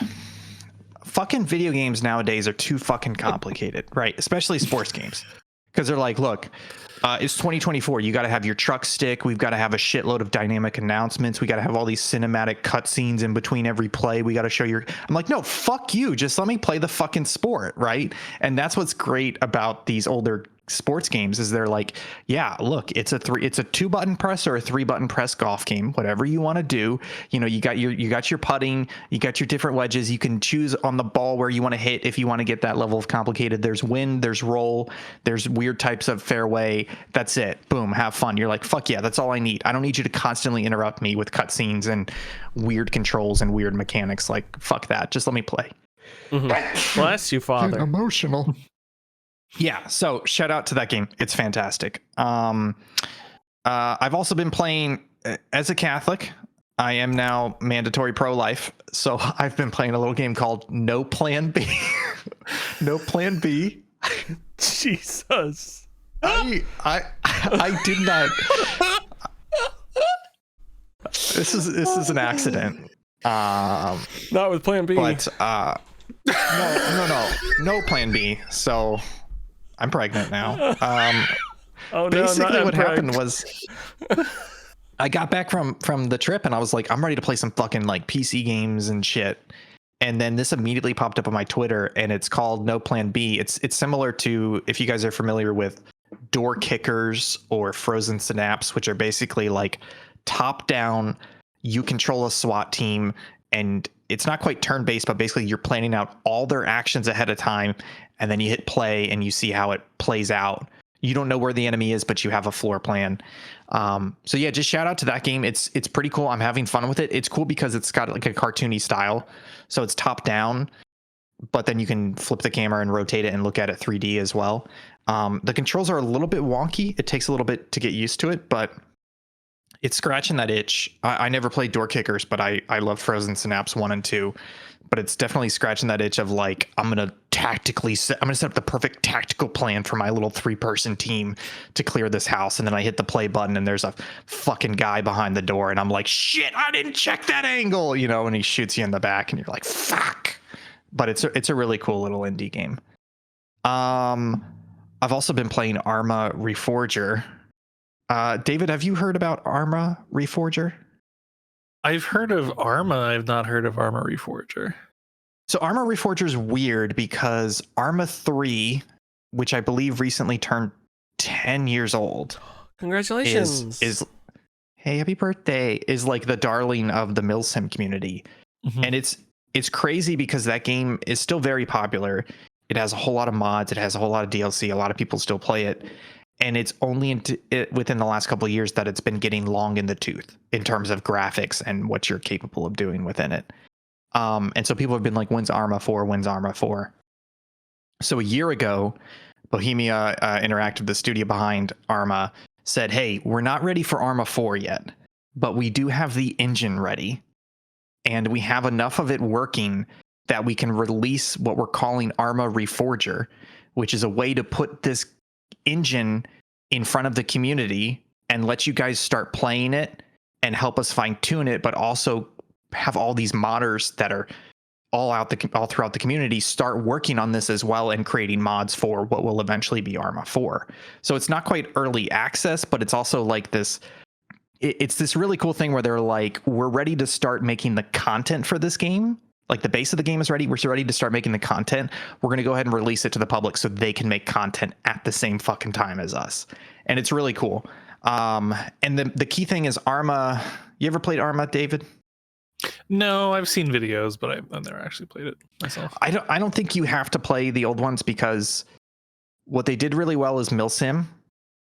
Speaker 3: Fucking video games nowadays are too fucking complicated, right? Especially sports games. Because they're like, look, it's 2024. You got to have your truck stick. We've got to have a shitload of dynamic announcements. We got to have all these cinematic cutscenes in between every play. We got to show your. I'm like, no, fuck you. Just let me play the fucking sport, right? And that's what's great about these older sports games is they're like, yeah, look, it's a 2-button press or a 3-button press golf game, whatever you want to do. You know, you got your putting, you got your different wedges. You can choose on the ball where you want to hit if you want to get that level of complicated. There's wind, there's roll, there's weird types of fairway. That's it. Boom, have fun. You're like, fuck yeah, that's all I need. I don't need you to constantly interrupt me with cutscenes and weird controls and weird mechanics. Like, fuck that. Just let me play.
Speaker 1: Mm-hmm. Bless you, Father.
Speaker 3: Emotional. Yeah, so shout out to that game. It's fantastic. I've also been playing as a Catholic, I am now mandatory pro-life. So I've been playing a little game called No Plan B. No Plan B.
Speaker 1: Jesus.
Speaker 3: I did not. This is an accident.
Speaker 1: Not with Plan B.
Speaker 3: But no Plan B. So I'm pregnant now.
Speaker 1: Oh no!
Speaker 3: Basically, what happened was I got back from the trip and I was like, I'm ready to play some fucking like PC games and shit. And then this immediately popped up on my Twitter, and it's called No Plan B. It's similar to, if you guys are familiar with Door Kickers or Frozen Synapse, which are basically like top down. You control a SWAT team, and it's not quite turn based, but basically you're planning out all their actions ahead of time, and then you hit play and you see how it plays out. You don't know where the enemy is, but you have a floor plan. So yeah, just shout out to that game. It's pretty cool. I'm having fun with it. It's cool because it's got like a cartoony style. So it's top down, but then you can flip the camera and rotate it and look at it 3D as well. The controls are a little bit wonky. It takes a little bit to get used to it, but it's scratching that itch. I never played Door Kickers, but I love Frozen Synapse 1 and 2. But it's definitely scratching that itch of like, I'm gonna set up the perfect tactical plan for my little 3-person team to clear this house, and then I hit the play button and there's a fucking guy behind the door, and I'm like, shit, I didn't check that angle, you know, and he shoots you in the back, and you're like, fuck. But it's a really cool little indie game. I've also been playing Arma Reforger. David, have you heard about Arma Reforger?
Speaker 2: I've heard of Arma. I've not heard of Arma Reforger.
Speaker 3: So Arma Reforger is weird because Arma 3, which I believe recently turned 10 years old,
Speaker 1: Congratulations.
Speaker 3: is hey, happy birthday, is like the darling of the Milsim community.
Speaker 2: Mm-hmm.
Speaker 3: And it's crazy because that game is still very popular. It has a whole lot of mods. It has a whole lot of DLC. A lot of people still play it. And it's only within the last couple of years that it's been getting long in the tooth in terms of graphics and what you're capable of doing within it. And so people have been like, when's Arma 4? When's Arma 4? So a year ago, Bohemia Interactive, the studio behind Arma, said, hey, we're not ready for Arma 4 yet, but we do have the engine ready. And we have enough of it working that we can release what we're calling Arma Reforger, which is a way to put this engine in front of the community and let you guys start playing it and help us fine tune it, but also have all these modders that are all throughout the community start working on this as well and creating mods for what will eventually be Arma 4. So it's not quite early access, but it's also like this. It's this really cool thing where they're like, we're ready to start making the content for this game. Like the base of the game is ready. We're ready to start making the content. We're going to go ahead and release it to the public so they can make content at the same fucking time as us. And it's really cool. And the key thing is Arma. You ever played Arma, David?
Speaker 2: No, I've seen videos, but I've never actually played it myself.
Speaker 3: I don't think you have to play the old ones because what they did really well is Milsim.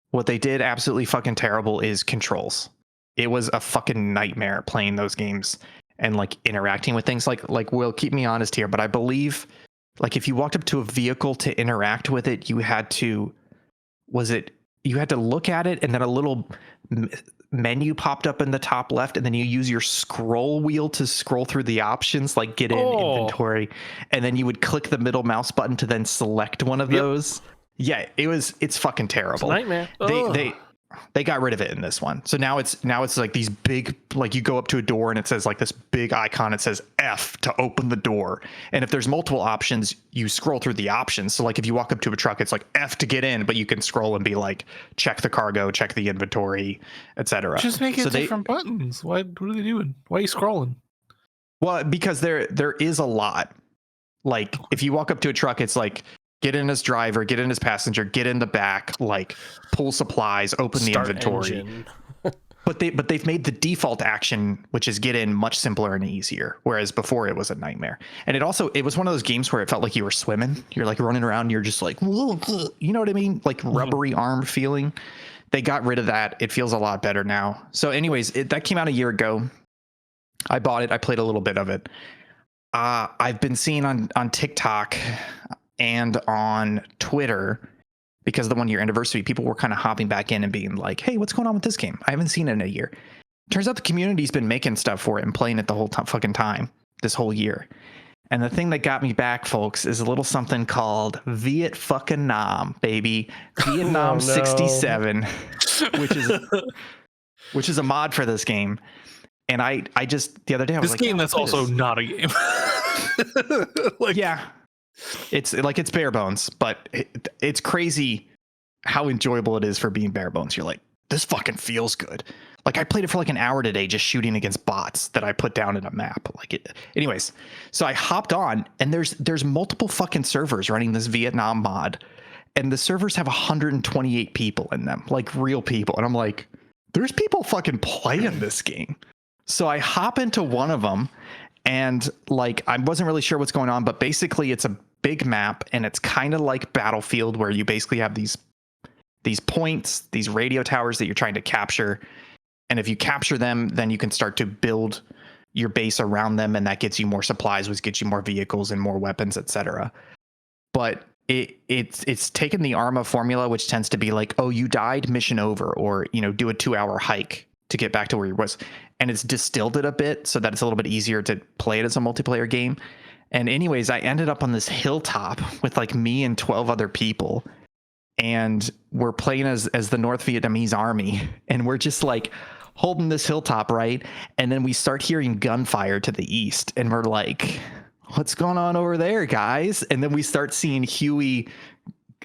Speaker 3: What they did absolutely fucking terrible is controls. It was a fucking nightmare playing those games and like interacting with things. Like Will, keep me honest here, but I believe like if you walked up to a vehicle to interact with it, you had to look at it, and then a little menu popped up in the top left, and then you use your scroll wheel to scroll through the options, like get in inventory, and then you would click the middle mouse button to then select one of those. Yeah, it's fucking terrible.
Speaker 1: It's a nightmare.
Speaker 3: They got rid of it in this one. So now it's like these big, like you go up to a door and it says like this big icon. It says F to open the door. And if there's multiple options, you scroll through the options. So like if you walk up to a truck, it's like F to get in, but you can scroll and be like, check the cargo, check the inventory, etc.
Speaker 2: Just make it different buttons. What are they doing? Why are you scrolling?
Speaker 3: Well, because there is a lot. Like if you walk up to a truck, it's like, get in as driver, get in as passenger, get in the back, like pull supplies, open the inventory. But they've made the default action, which is get in, much simpler and easier. Whereas before it was a nightmare. And it was one of those games where it felt like you were swimming. You're like running around and you're just like, you know what I mean? Like rubbery arm feeling. They got rid of that. It feels a lot better now. So anyways, that came out a year ago. I bought it. I played a little bit of it. I've been seeing on TikTok and on Twitter, because of the 1 year anniversary, people were kind of hopping back in and being like, hey, what's going on with this game? I haven't seen it in a year. turns out the community's been making stuff for it and playing it the whole fucking time this whole year. And the thing that got me back, folks, is a little something called Viet fucking Nam, baby. Vietnam 67, which is a mod for this game. And I just the other day I was
Speaker 2: this game that's also not a game.
Speaker 3: Like, yeah, it's bare bones, but it's crazy how enjoyable it is for being bare bones. You're like, this fucking feels good. Like, I played it for like an hour today just shooting against bots that I put down in a map. Anyways, so I hopped on, and there's multiple fucking servers running this Vietnam mod, and the servers have 128 people in them, like real people. And I'm like, there's people fucking playing this game. So I hop into one of them, and like, I wasn't really sure what's going on, but basically it's a big map, and it's kind of like Battlefield, where you basically have these points, these radio towers that you're trying to capture. And if you capture them, then you can start to build your base around them, and that gets you more supplies, which gets you more vehicles and more weapons, etc. But it's taken the Arma formula, which tends to be like, oh, you died, mission over, or do a 2-hour hike to get back to where you was, and it's distilled it a bit so that it's a little bit easier to play it as a multiplayer game. And anyways, I ended up on this hilltop with like me and 12 other people, and we're playing as the North Vietnamese army, and we're just like holding this hilltop, right? And then we start hearing gunfire to the east, and we're like, what's going on over there, guys? And then we start seeing Huey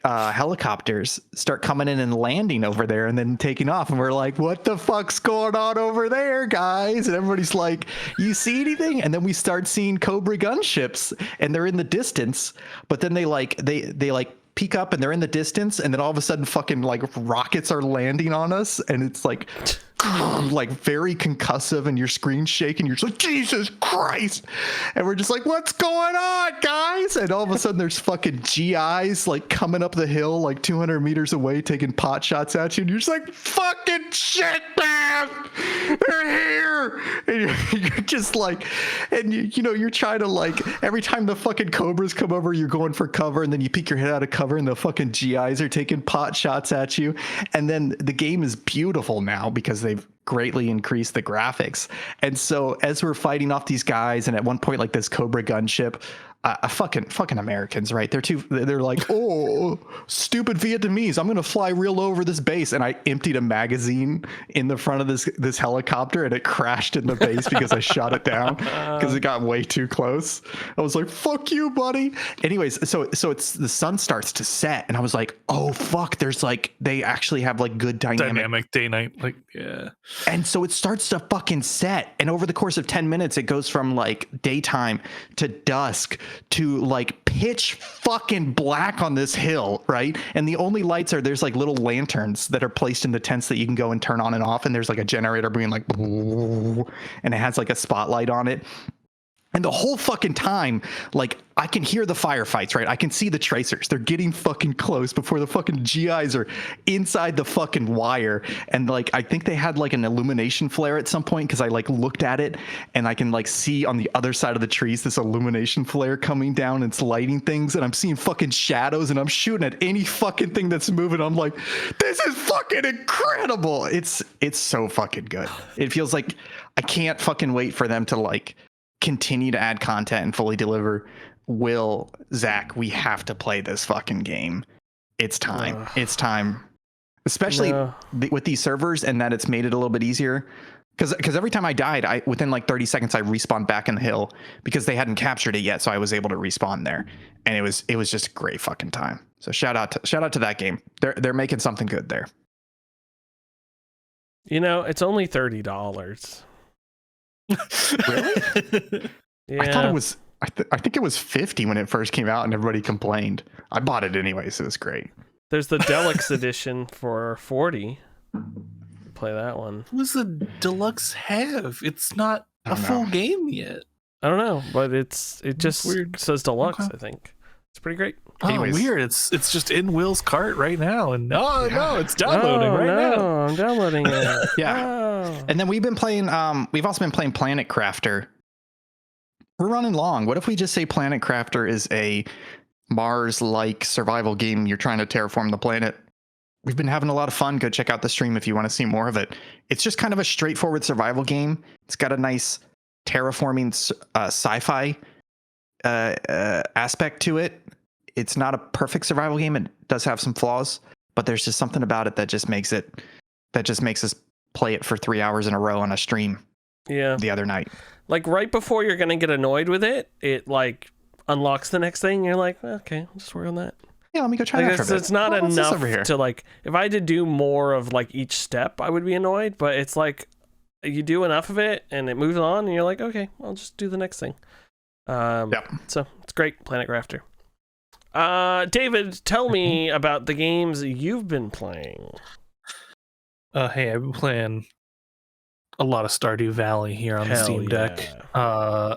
Speaker 3: helicopters start coming in and landing over there and then taking off, and we're like, what the fuck's going on over there, guys? And everybody's like, you see anything? And then we start seeing Cobra gunships, and they're in the distance, but then they peek up, and they're in the distance, and then all of a sudden fucking like rockets are landing on us, and it's like very concussive, and your screen's shaking. You're just like, Jesus Christ. And we're just like, what's going on, guys? And all of a sudden there's fucking GIs like coming up the hill like 200 meters away taking pot shots at you, and you're just like, fucking shit, man, they're here. And you're just like, and you're trying to like, every time the fucking Cobras come over, you're going for cover, and then you peek your head out of cover, and the fucking GIs are taking pot shots at you. And then the game is beautiful now because they've greatly increased the graphics. And so as we're fighting off these guys, and at one point, like this Cobra gunship, fucking Americans, right? They're like, oh, stupid Vietnamese, I'm gonna fly real over this base, and I emptied a magazine in the front of this helicopter, and it crashed in the base because I shot it down because it got way too close. I was like, fuck you, buddy. Anyways, so it's the sun starts to set, and I was like, oh fuck, there's like, they actually have like good dynamic
Speaker 2: day night, like, yeah.
Speaker 3: And so it starts to fucking set, and over the course of 10 minutes, it goes from like daytime to dusk to like pitch fucking black on this hill, right? And the only lights there's like little lanterns that are placed in the tents that you can go and turn on and off, and there's like a generator being like, and it has like a spotlight on it. And the whole fucking time, like, I can hear the firefights, right? I can see the tracers. They're getting fucking close before the fucking GIs are inside the fucking wire. And like, I think they had like an illumination flare at some point, because I like looked at it, and I can like see on the other side of the trees this illumination flare coming down, and it's lighting things, and I'm seeing fucking shadows, and I'm shooting at any fucking thing that's moving. I'm like, this is fucking incredible. It's so fucking good. It feels like I can't fucking wait for them to like continue to add content and fully deliver. Zach, we have to play this fucking game. It's time. It's time. Especially with these servers, and that it's made it a little bit easier. Because every time I died, within like 30 seconds, I respawned back in the hill because they hadn't captured it yet, so I was able to respawn there. And it was just a great fucking time. So shout out to that game. They're making something good there.
Speaker 1: It's only $30.
Speaker 3: Really?
Speaker 1: Yeah.
Speaker 3: I thought it was. I think it was 50 when it first came out, and everybody complained. I bought it anyway, so it's great.
Speaker 1: There's the Deluxe edition for 40. Play that one.
Speaker 2: What does the Deluxe have? It's not a full game yet.
Speaker 1: I don't know, but it just
Speaker 2: weird.
Speaker 1: says Deluxe.
Speaker 2: Okay.
Speaker 1: I think it's pretty great.
Speaker 3: Anyways.
Speaker 2: Oh, weird. It's just in Will's cart right now, and no, it's downloading now.
Speaker 1: I'm downloading it.
Speaker 3: Yeah.
Speaker 1: Oh.
Speaker 3: And then we've been playing. We've also been playing Planet Crafter. We're running long. What if we just say Planet Crafter is a Mars-like survival game? You're trying to terraform the planet we've been having a lot of fun. Go check out the stream if you want to see more of it. It's just kind of a straightforward survival game. It's got a nice terraforming sci-fi aspect to it. It's not a perfect survival game. It does have some flaws, but there's just something about it that just makes us play it for 3 hours in a row on a stream.
Speaker 1: Yeah.
Speaker 3: The other night.
Speaker 1: Like right before you're gonna get annoyed with it, it like unlocks the next thing. And you're like, okay, I'll just work on that.
Speaker 3: Yeah, let me go try
Speaker 1: Like
Speaker 3: that for a bit.
Speaker 1: it's not
Speaker 3: What's this
Speaker 1: enough
Speaker 3: over here?
Speaker 1: to like. If I had to do more of like each step, I would be annoyed. But it's like you do enough of it, and it moves on, and you're like, okay, I'll just do the next thing.
Speaker 3: Yep.
Speaker 1: So it's great, Planet Grafter. David, tell me about the games you've been playing.
Speaker 2: Hey, I've been playing a lot of Stardew Valley here on the
Speaker 1: Hell
Speaker 2: Steam Deck.
Speaker 1: yeah.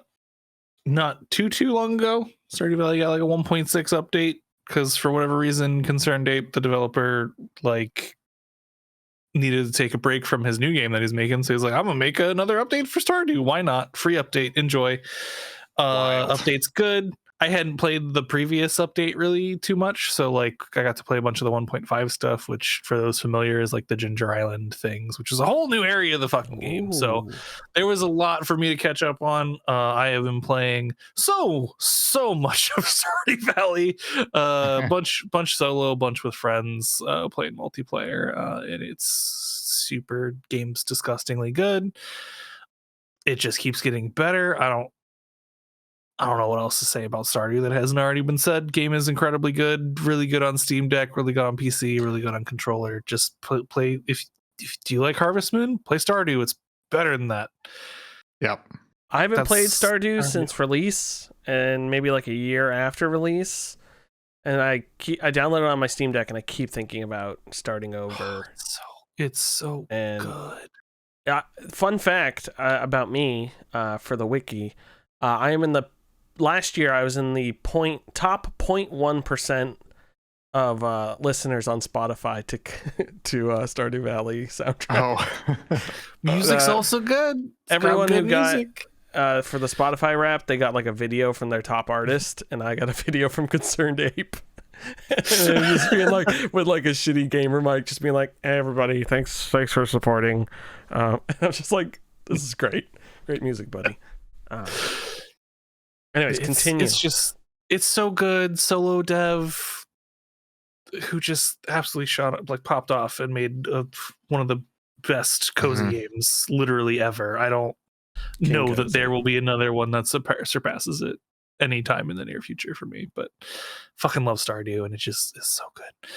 Speaker 2: Not too long ago, Stardew Valley got like a 1.6 update because for whatever reason, Concerned Ape, the developer, like needed to take a break from his new game that he's making. So he's like, I'm gonna make another update for Stardew. Why not? Free update. Enjoy.
Speaker 3: Wild.
Speaker 2: Update's good. I hadn't played the previous update really too much, so like I got to play a bunch of the 1.5 stuff, which for those familiar is like the Ginger Island things, which is a whole new area of the fucking game. So
Speaker 1: Ooh.
Speaker 2: there was a lot for me to catch up on. I have been playing so much of Stardew Valley, bunch solo, bunch with friends, playing multiplayer, and it's super game's disgustingly good. It just keeps getting better. I don't know what else to say about Stardew that hasn't already been said. Game is incredibly good, really good on Steam Deck, really good on PC, really good on controller. Just play. If do you like Harvest Moon? Play Stardew. It's better than that.
Speaker 3: Yep.
Speaker 1: I haven't played
Speaker 2: That's
Speaker 1: Stardew
Speaker 2: Stardew.
Speaker 1: since release, and maybe like a year after release. And I downloaded it on my Steam Deck, and I keep thinking about starting over.
Speaker 2: It's so
Speaker 1: And
Speaker 2: good.
Speaker 1: fun fact about me for the wiki, I am in the last year. I was in the top 0.1% of listeners on Spotify to Stardew Valley soundtrack.
Speaker 3: Oh.
Speaker 2: Music's also good. It's
Speaker 1: everyone
Speaker 2: got
Speaker 1: who
Speaker 2: good
Speaker 1: got-
Speaker 2: music.
Speaker 1: For the Spotify rap, they got like a video from their top artist, and I got a video from Concerned Ape. And just being like with like a shitty gamer mic, just being like, "Hey, everybody, thanks for supporting." And I'm just like, "This is great music, buddy." Anyways, continue.
Speaker 2: It's so good. Solo dev who just absolutely shot up, like popped off and made one of the best cozy games literally ever. I don't know
Speaker 1: Cozy.
Speaker 2: that there will be another one that surpasses it anytime in the near future for me, but fucking love Stardew, and it just is so good.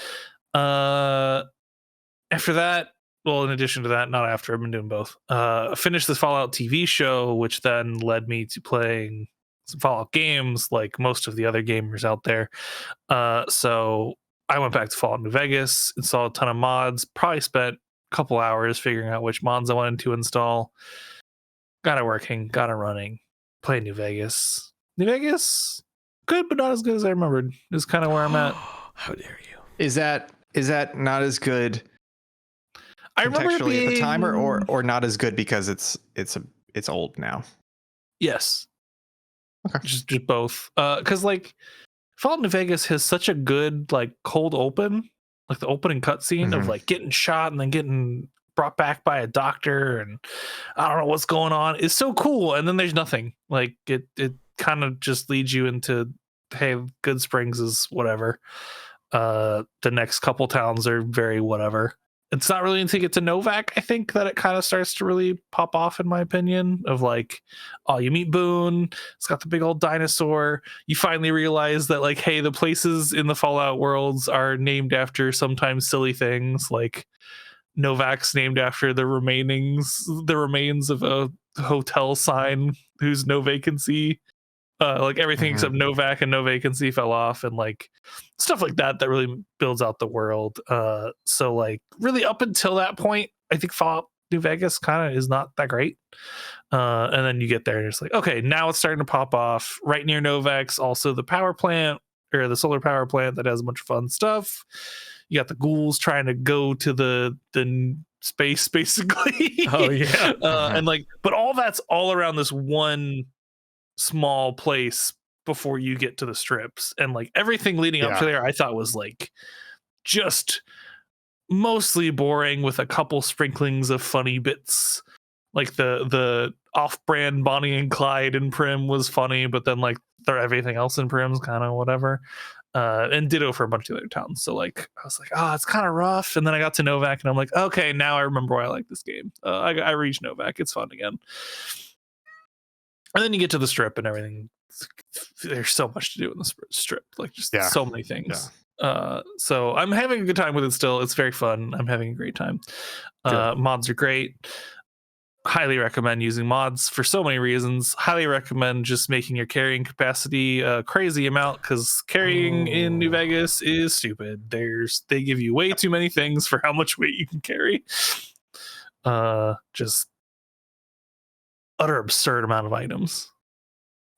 Speaker 2: After that, well, in addition to that, not after, I've been doing both. Finished the Fallout TV show, which then led me to playing some Fallout games like most of the other gamers out there. So I went back to Fallout New Vegas, installed a ton of mods, probably spent a couple hours figuring out which mods I wanted to install. Got it working, got it running. Play New Vegas. New Vegas, good, but not as good as I remembered. Is kind of where I'm at.
Speaker 1: How dare you?
Speaker 3: Is that not as good
Speaker 2: I remember it
Speaker 3: contextually at the time,
Speaker 2: being-
Speaker 3: or not as good because it's old now?
Speaker 2: Yes.
Speaker 3: Okay.
Speaker 2: Just both. Because like Fallout New Vegas has such a good like cold open, like the opening cutscene of
Speaker 3: Mhm.
Speaker 2: like getting shot and then getting brought back by a doctor and I don't know what's going on. It's so cool, and then there's nothing. Like it kind of just leads you into, hey, Good Springs is whatever. The next couple towns are very whatever. It's not really until you get to Novak, I think, that it kind of starts to really pop off, in my opinion, of like, oh, you meet Boone, it's got the big old dinosaur. You finally realize that, like, hey, the places in the Fallout worlds are named after sometimes silly things, like Novak's named after the remains of a hotel sign whose no vacancy. Like everything except Novak and no vacancy fell off, and like stuff like that really builds out the world. So like really up until that point, I think Fallout New Vegas kind of is not that great. And then you get there and it's like, okay, now it's starting to pop off. Right near Novak's also the power plant, or the solar power plant that has a bunch of fun stuff. You got the ghouls trying to go to the space basically.
Speaker 1: Oh yeah.
Speaker 2: And like, but all that's all around this one small place before you get to the strips, and like everything leading up to there I thought was like just mostly boring with a couple sprinklings of funny bits. Like the off-brand Bonnie and Clyde in Prim was funny, but then like everything else in Prim's kind of whatever. And ditto for a bunch of other towns. So like I was like, oh, it's kind of rough. And then I got to Novak, and I'm like, okay, now I remember why I like this game. I reached Novak. It's fun again. And then you get to the Strip and everything. There's so much to do in the Strip, like just so many things. So I'm having a good time with it still. It's very fun. I'm having a great time. Mods are great. Highly recommend using mods for so many reasons. Highly recommend just making your carrying capacity a crazy amount, because carrying in New Vegas is stupid. They give you way too many things for how much weight you can carry. Just utter absurd amount of items.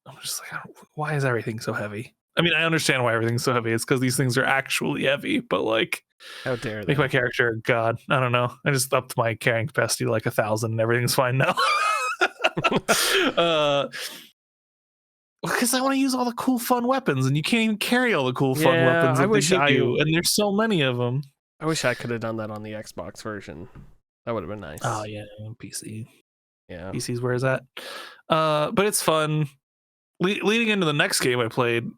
Speaker 2: I'm just like, why is everything so heavy? I mean, I understand why everything's so heavy. It's because these things are actually heavy, but like,
Speaker 1: how dare they
Speaker 2: make my character a god? I don't know. I just upped my carrying capacity to like 1,000 and everything's fine now. Because I want to use all the cool fun weapons, and you can't even carry all the cool fun weapons that they give you, and there's so many of them.
Speaker 1: I wish I could have done that on the Xbox version. That would have been nice.
Speaker 2: Oh yeah, PC.
Speaker 1: Yeah,
Speaker 2: PC's where is that? But it's fun. Leading into the next game I played,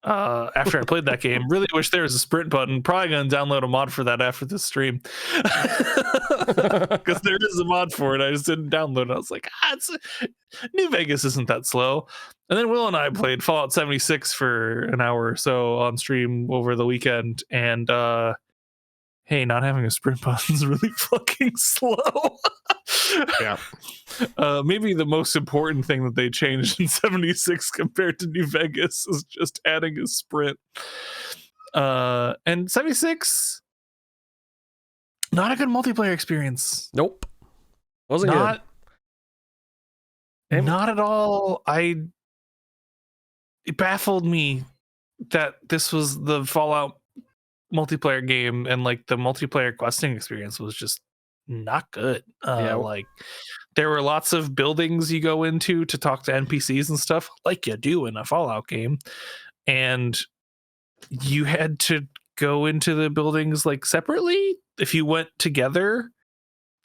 Speaker 2: after I played that game, really wish there was a sprint button. Probably gonna download a mod for that after this stream, because there is a mod for it. I just didn't download it. I was like, New Vegas isn't that slow. And then Will and I played Fallout 76 for an hour or so on stream over the weekend, and hey, not having a sprint button is really fucking slow.
Speaker 3: Yeah.
Speaker 2: Maybe the most important thing that they changed in 76 compared to New Vegas is just adding a sprint. And 76, not a good multiplayer experience.
Speaker 1: Nope. Wasn't good.
Speaker 2: Not at all. It baffled me that this was the Fallout multiplayer game, and like the multiplayer questing experience was just not good. Like there were lots of buildings you go into to talk to NPCs and stuff, like you do in a Fallout game, and you had to go into the buildings like separately. If you went together,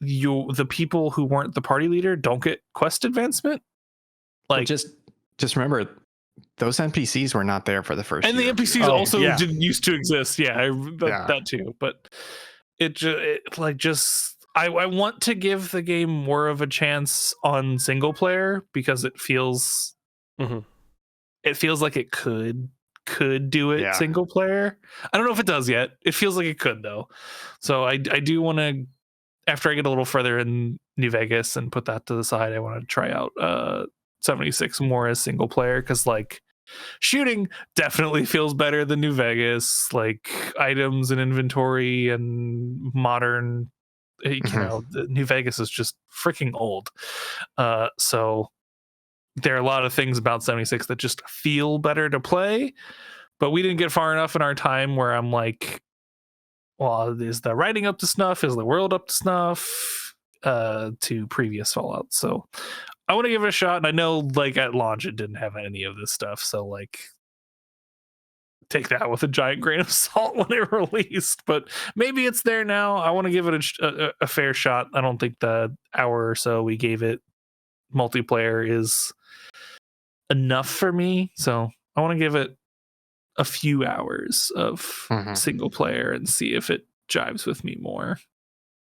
Speaker 2: the people who weren't the party leader don't get quest advancement. Like
Speaker 3: just remember, those NPCs were not there for the first
Speaker 2: and
Speaker 3: year.
Speaker 2: the NPCs also didn't used to exist. That too. But I want to give the game more of a chance on single player, because it feels like it could do it single player. I don't know if it does yet. It feels like it could though. So I do want to, after I get a little further in New Vegas and put that to the side, I want to try out 76 more as single player, because like shooting definitely feels better than New Vegas. Like items and inventory and modern, you know, New Vegas is just freaking old. So there are a lot of things about 76 that just feel better to play, but we didn't get far enough in our time where I'm like, well, is the writing up to snuff? Is the world up to snuff to previous Fallout? So I want to give it a shot. And I know like at launch, it didn't have any of this stuff. So like take that with a giant grain of salt when it released, but maybe it's there now. I want to give it a fair shot. I don't think the hour or so we gave it multiplayer is enough for me. So I want to give it a few hours of single player and see if it jives with me more.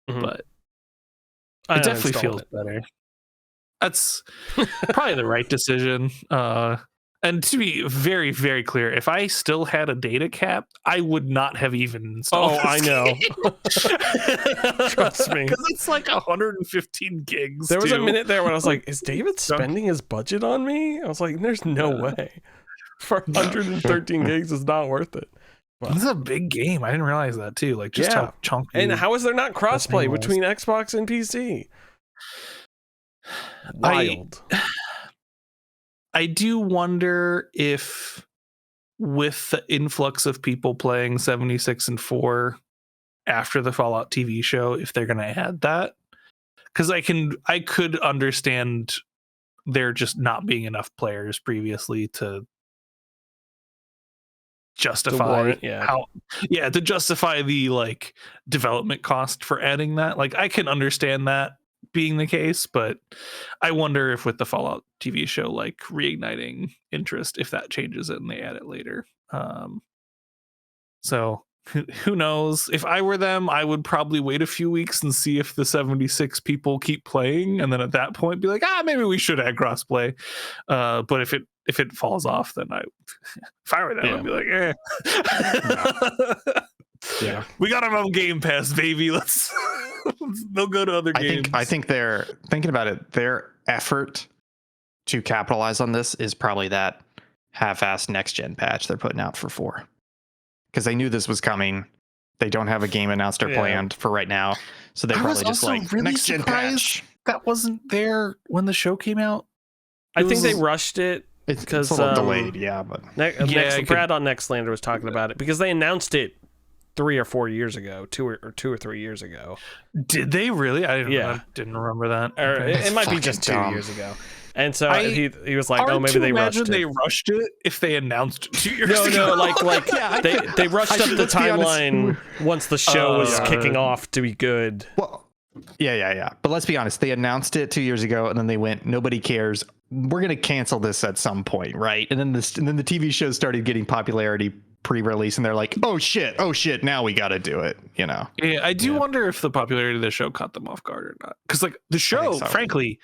Speaker 2: But it definitely feels better. That's probably the right decision. And to be very, very clear, if I still had a data cap, I would not have even installed this
Speaker 1: I know. Trust me.
Speaker 2: Because it's like 115 gigs.
Speaker 1: There was a minute there when I was like, is David spending his budget on me? I was like, there's no way. For 113 gigs is not worth it.
Speaker 2: Wow. This is a big game. I didn't realize that too. Like just how chunky.
Speaker 1: And how is there not crossplay between Xbox and PC? Wild.
Speaker 2: I do wonder if with the influx of people playing 76 and 4 after the Fallout TV show, if they're going to add that, because I could understand there just not being enough players previously to justify
Speaker 1: warrant, yeah.
Speaker 2: to justify the like development cost for adding that. Like I can understand that being the case, but I wonder if with the Fallout TV show like reigniting interest, if that changes it and they add it later. So who knows? If I were them, I would probably wait a few weeks and see if the 76 people keep playing, and then at that point be like, maybe we should add crossplay. But if it falls off, then if I were them, I'd be like,
Speaker 3: Yeah.
Speaker 2: We got our own Game Pass, baby. Let's they'll go to other games.
Speaker 3: I think they're thinking about it. Their effort to capitalize on this is probably that half-assed next gen patch they're putting out for 4. Because they knew this was coming. They don't have a game announced or planned for right now. So they probably just like
Speaker 2: really
Speaker 3: next gen patch.
Speaker 2: That wasn't there when the show came out.
Speaker 1: I think they rushed it.
Speaker 3: It's a little delayed, but
Speaker 1: Brad on Nextlander was talking about it because they announced it 3 or 4 years ago, 2 or 3 years ago.
Speaker 2: Did they really? I didn't remember that.
Speaker 1: Or it might be just 2 years ago. And so he was like, "Oh, maybe they rushed it."
Speaker 2: They rushed it if they announced 2 years ago.
Speaker 1: No, like they rushed up the timeline once the show was kicking off to be good.
Speaker 3: Well, yeah. But let's be honest, they announced it 2 years ago, and then they went, "Nobody cares. We're gonna cancel this at some point, right?" And then the TV show started getting popularity pre-release, and they're like, "Oh shit, now we got to do it." You know?
Speaker 2: Yeah, I do wonder if the popularity of the show caught them off guard or not. Because like the show, frankly,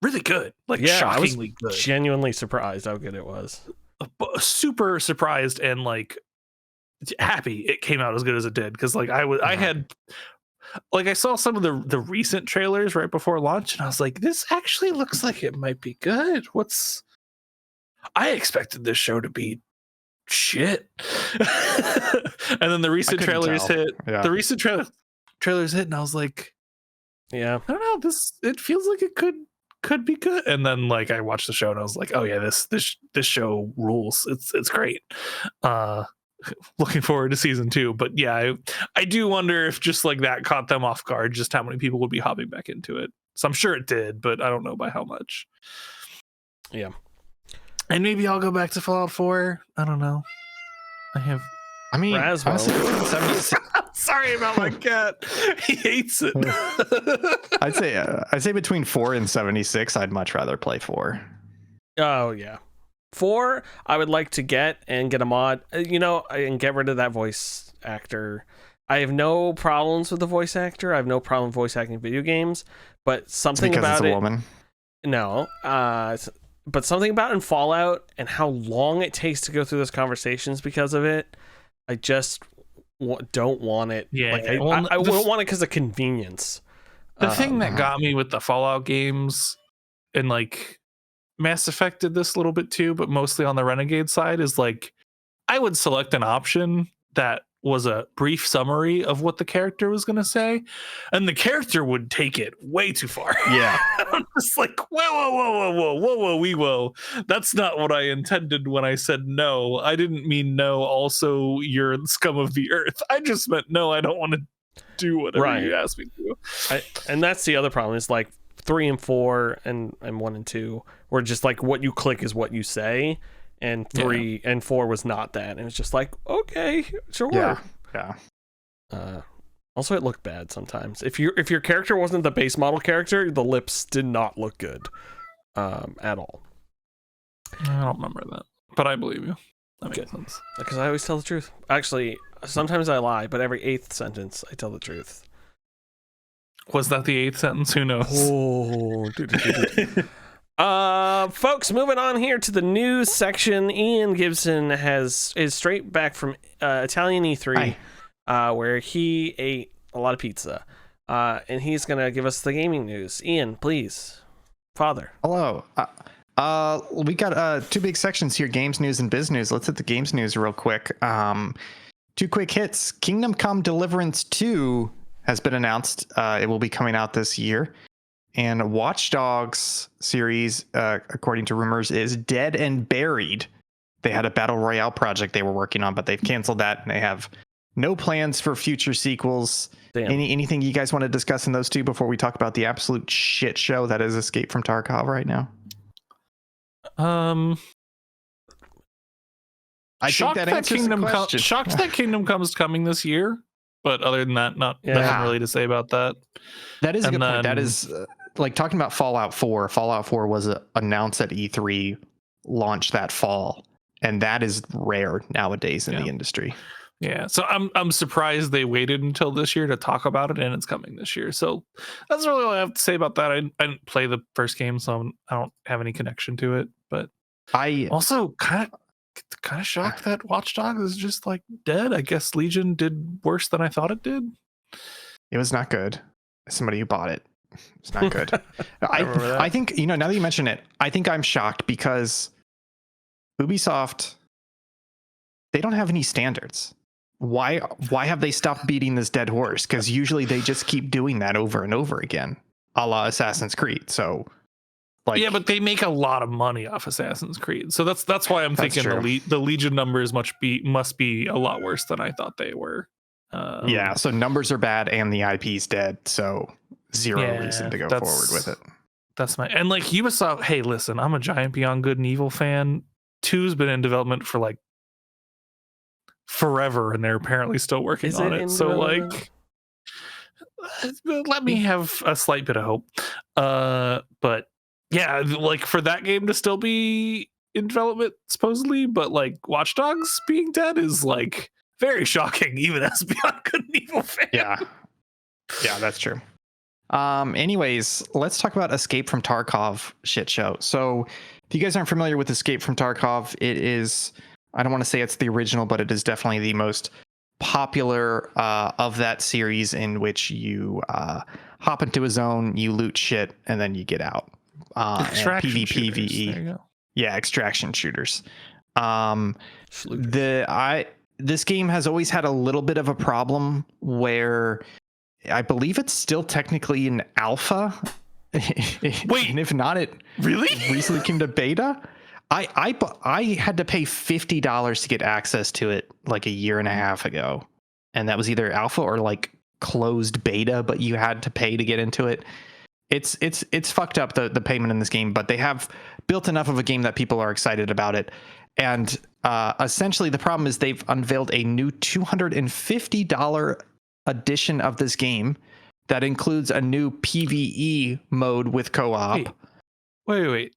Speaker 2: really good. Like shockingly good.
Speaker 1: Genuinely surprised how good it was.
Speaker 2: Super surprised and like happy it came out as good as it did. Because like I had. Like I saw some of the recent trailers right before launch, and I was like, "This actually looks like it might be good." I expected this show to be shit, and then the recent trailers hit. Yeah. The recent trailers hit, and I was like,
Speaker 1: "Yeah,
Speaker 2: I don't know. It feels like it could be good." And then like I watched the show, and I was like, "Oh yeah, this show rules. It's great." Looking forward to season 2, but yeah, I do wonder if just like that caught them off guard, just how many people would be hopping back into it. So I'm sure it did, but I don't know by how much.
Speaker 1: Yeah,
Speaker 2: and maybe I'll go back to Fallout 4. I don't know.
Speaker 3: I mean, honestly,
Speaker 2: sorry about my cat. He hates it.
Speaker 3: I'd say between 4 and 76, I'd much rather play 4.
Speaker 1: Oh yeah. 4, I would like to get a mod, and get rid of that voice actor. I have no problems with the voice actor. I have no problem voice acting video games, but something about it.
Speaker 3: Woman.
Speaker 1: No, but something about in Fallout and how long it takes to go through those conversations because of it. I just don't want it.
Speaker 2: Yeah,
Speaker 1: like, I won't want it because of convenience.
Speaker 2: The thing that got me with the Fallout games and like. Mass Effect did this a little bit too, but mostly on the Renegade side, is like I would select an option that was a brief summary of what the character was going to say, and the character would take it way too far.
Speaker 3: Yeah.
Speaker 2: I'm just like, whoa. That's not what I intended when I said no. I didn't mean no, also you're the scum of the earth. I just meant no, I don't want to do whatever you asked me to do.
Speaker 1: And that's the other problem is like 3 and 4 and 1 and 2 were just like what you click is what you say, and 3 and 4 was not that, and it's just like, okay, sure.
Speaker 3: Yeah.
Speaker 1: Also, it looked bad sometimes. If your character wasn't the base model character, the lips did not look good at all.
Speaker 2: I don't remember that, but I believe you. That makes sense.
Speaker 1: Because I always tell the truth. Actually, sometimes I lie, but every 8th sentence I tell the truth.
Speaker 2: Was that the 8th sentence? Who knows?
Speaker 1: Folks, moving on here to the news section. Ian Gibson is straight back from Italian E3, where he ate a lot of pizza, and he's gonna give us the gaming news. Ian, please, Father.
Speaker 3: Hello. We got 2 big sections here: games news and biz news. Let's hit the games news real quick. 2 quick hits. Kingdom Come Deliverance 2 has been announced. It will be coming out this year. And Watch Dogs series, according to rumors, is dead and buried. They had a Battle Royale project they were working on, but they've canceled that, and they have no plans for future sequels.
Speaker 1: Damn.
Speaker 3: Anything you guys want to discuss in those 2 before we talk about the absolute shit show that is Escape from Tarkov right now? I think that answers the question.
Speaker 2: Shocked that Kingdom Come's coming this year, but other than that, nothing really to say about that.
Speaker 3: That is a good point. That is like talking about Fallout 4. Fallout 4 was announced at E3, launched that fall, and that is rare nowadays in the industry.
Speaker 2: Yeah, so I'm surprised they waited until this year to talk about it, and it's coming this year. So that's really all I have to say about that. I didn't play the first game, so I don't have any connection to it. But I also kind of shocked that Watch Dogs is just like dead. I guess Legion did worse than I thought it did.
Speaker 3: It was not good. As somebody who bought it, it's not good. I think, now that you mention it, I think I'm shocked because Ubisoft, they don't have any standards. Why have they stopped beating this dead horse? Because usually they just keep doing that over and over again, a la Assassin's Creed. So,
Speaker 2: yeah, but they make a lot of money off Assassin's Creed, so that's why I'm thinking the Legion numbers must be a lot worse than I thought they were.
Speaker 3: Yeah, so numbers are bad and the IP's dead, so zero reason to go forward with it.
Speaker 2: That's and like Ubisoft. Hey, listen, I'm a giant Beyond Good and Evil fan. 2's been in development for like forever, and they're apparently still working on it. So like, let me have a slight bit of hope. But yeah, like for that game to still be in development supposedly, but like Watch Dogs being dead is like very shocking, even as Beyond Good and Evil fan.
Speaker 3: Yeah, that's true. Anyways, let's talk about Escape from Tarkov shit show. So if you guys aren't familiar with Escape from Tarkov, it is, I don't want to say it's the original, but it is definitely the most popular of that series, in which you hop into a zone, you loot shit, and then you get out.
Speaker 2: Extraction shooters.
Speaker 3: PvE.
Speaker 2: There you go.
Speaker 3: Yeah, extraction shooters. This game has always had a little bit of a problem where I believe it's still technically in alpha.
Speaker 2: Wait,
Speaker 3: and if not, it
Speaker 2: really
Speaker 3: recently came to beta. I had to pay $50 to get access to it like a year and a half ago, and that was either alpha or like closed beta, but you had to pay to get into it. It's fucked up, the payment in this game, but they have built enough of a game that people are excited about it. And essentially the problem is they've unveiled a new $250 edition of this game that includes a new PvE mode with co-op.
Speaker 2: Wait.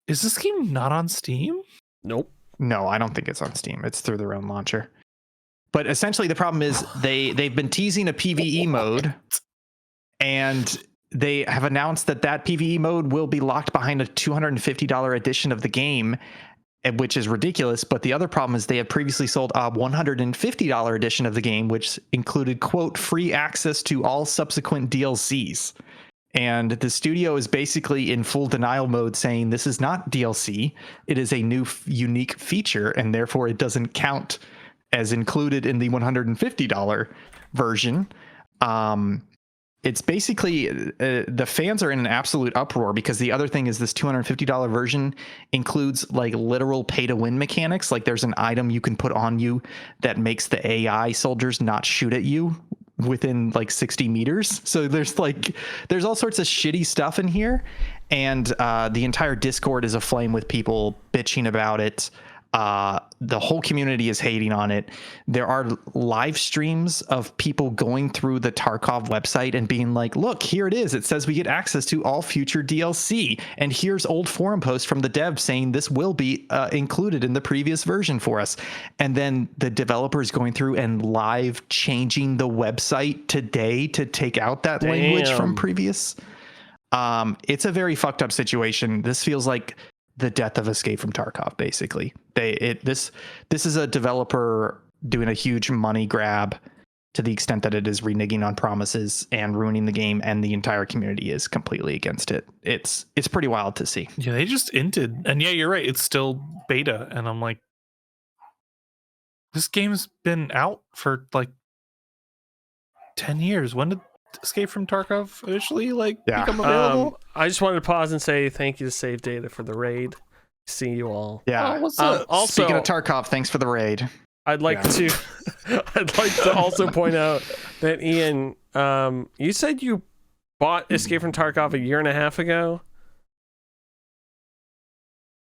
Speaker 2: Is this game not on Steam?
Speaker 1: Nope.
Speaker 3: No, I don't think it's on Steam. It's through their own launcher. But essentially the problem is they've been teasing a PvE mode, and they have announced that PvE mode will be locked behind a $250 edition of the game, which is ridiculous. But the other problem is they have previously sold a $150 edition of the game, which included, quote, free access to all subsequent DLCs. And the studio is basically in full denial mode, saying this is not DLC. It is a new unique feature, and therefore it doesn't count as included in the $150 version. It's basically the fans are in an absolute uproar, because the other thing is this $250 version includes like literal pay to win mechanics. Like there's an item you can put on you that makes the AI soldiers not shoot at you within like 60 meters. So there's all sorts of shitty stuff in here. And the entire Discord is aflame with people bitching about it. The whole community is hating on it. There are live streams of people going through the Tarkov website and being like, look, here it is. It says we get access to all future DLC. And here's old forum posts from the devs saying this will be included in the previous version for us. And then the developers going through and live changing the website today to take out that language from previous. It's a very fucked up situation. This feels like the death of Escape from Tarkov, basically. This is a developer doing a huge money grab to the extent that it is reneging on promises and ruining the game, and the entire community is completely against it. It's pretty wild to see.
Speaker 2: Yeah, they just inted, and yeah, you're right, it's still beta, and I'm like, this game's been out for like 10 years. When did Escape from Tarkov initially become available?
Speaker 1: I just wanted to pause and say thank you to Save Data for the raid. See you all.
Speaker 3: Yeah.
Speaker 2: What's up?
Speaker 1: Also,
Speaker 3: speaking of Tarkov, thanks for the raid.
Speaker 1: I'd like to also point out that Ian, you said you bought Escape from Tarkov a year and a half ago.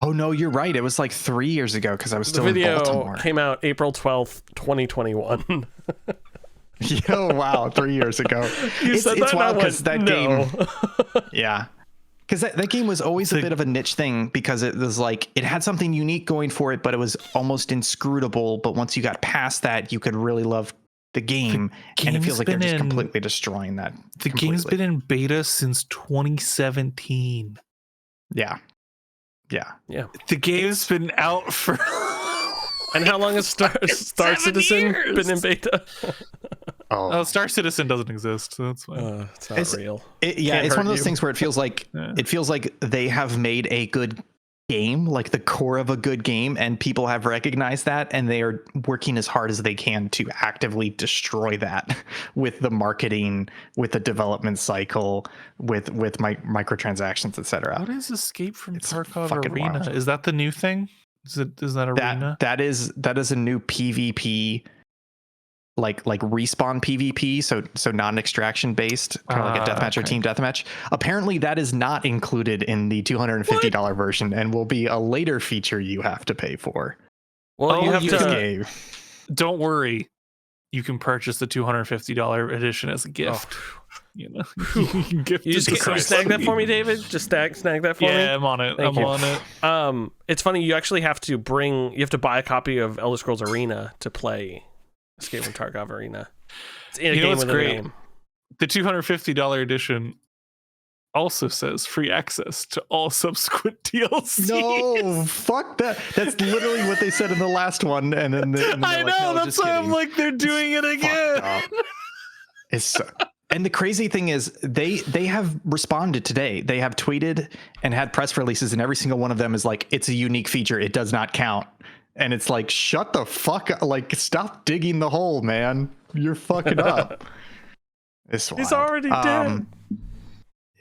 Speaker 3: Oh no, you're right. It was like 3 years ago because I was
Speaker 1: The
Speaker 3: still in
Speaker 1: video
Speaker 3: Baltimore.
Speaker 1: came out April 12th, 2021.
Speaker 3: Yo, wow, 3 years ago.
Speaker 1: You
Speaker 3: It's
Speaker 1: said that, and I
Speaker 3: wild because
Speaker 1: went,
Speaker 3: that
Speaker 1: no.
Speaker 3: game, yeah, because that game was always a bit of a niche thing because it was like it had something unique going for it, but it was almost inscrutable. But once you got past that, you could really love the game, and it feels like they're just completely destroying that.
Speaker 2: The game's been in beta since 2017.
Speaker 3: Yeah.
Speaker 2: The game's been out for.
Speaker 1: And how long has Star
Speaker 2: 7
Speaker 1: Citizen
Speaker 2: years.
Speaker 1: been in beta?
Speaker 2: Oh, Star Citizen doesn't exist, so that's fine.
Speaker 1: It's not real.
Speaker 3: Yeah,
Speaker 1: Can't
Speaker 3: it's one of
Speaker 1: hurt
Speaker 3: those
Speaker 1: you.
Speaker 3: things where it feels like they have made a good game, like the core of a good game, and people have recognized that, and they are working as hard as they can to actively destroy that with the marketing, with the development cycle, with microtransactions, etc.
Speaker 2: What is Escape from
Speaker 3: It's
Speaker 2: Tarkov
Speaker 3: fucking
Speaker 2: Arena?
Speaker 3: wild.
Speaker 2: Is that the new thing? Is that Arena?
Speaker 3: That is a new PvP, like respawn PvP, so non-extraction based, kind of like a deathmatch or
Speaker 2: okay.
Speaker 3: team deathmatch. Apparently, that is not included in the $250 version, and will be a later feature you have to pay for.
Speaker 1: Well, you
Speaker 2: Oh,
Speaker 1: have
Speaker 2: you
Speaker 1: to.
Speaker 2: can-
Speaker 3: Game.
Speaker 2: Don't worry, you can purchase the $250 edition as a gift.
Speaker 1: Oh.
Speaker 2: You know, you can gift
Speaker 1: You
Speaker 2: it
Speaker 1: just
Speaker 2: to
Speaker 1: can you
Speaker 2: Christ.
Speaker 1: snag that for me, David. Just snag that for me.
Speaker 2: Yeah, I'm on it.
Speaker 1: Thank
Speaker 2: I'm
Speaker 1: you.
Speaker 2: on it.
Speaker 1: It's funny. You actually have to buy a copy of Elder Scrolls Arena to play Escape from Tarkov Arena. It's in a
Speaker 2: You know
Speaker 1: game
Speaker 2: what's
Speaker 1: within a
Speaker 2: great?
Speaker 1: game.
Speaker 2: The $250 edition also says free access to all subsequent DLC.
Speaker 3: No, fuck that. That's literally what they said in the last one, and then
Speaker 2: I know. That's why I'm like, they're doing it again.
Speaker 3: It's so, and the crazy thing is they have responded today. They have tweeted and had press releases, and every single one of them is like, it's a unique feature. It does not count. And it's like, shut the fuck up. Like, stop digging the hole, man. You're fucking up. It's
Speaker 1: He's
Speaker 3: wild.
Speaker 1: already dead.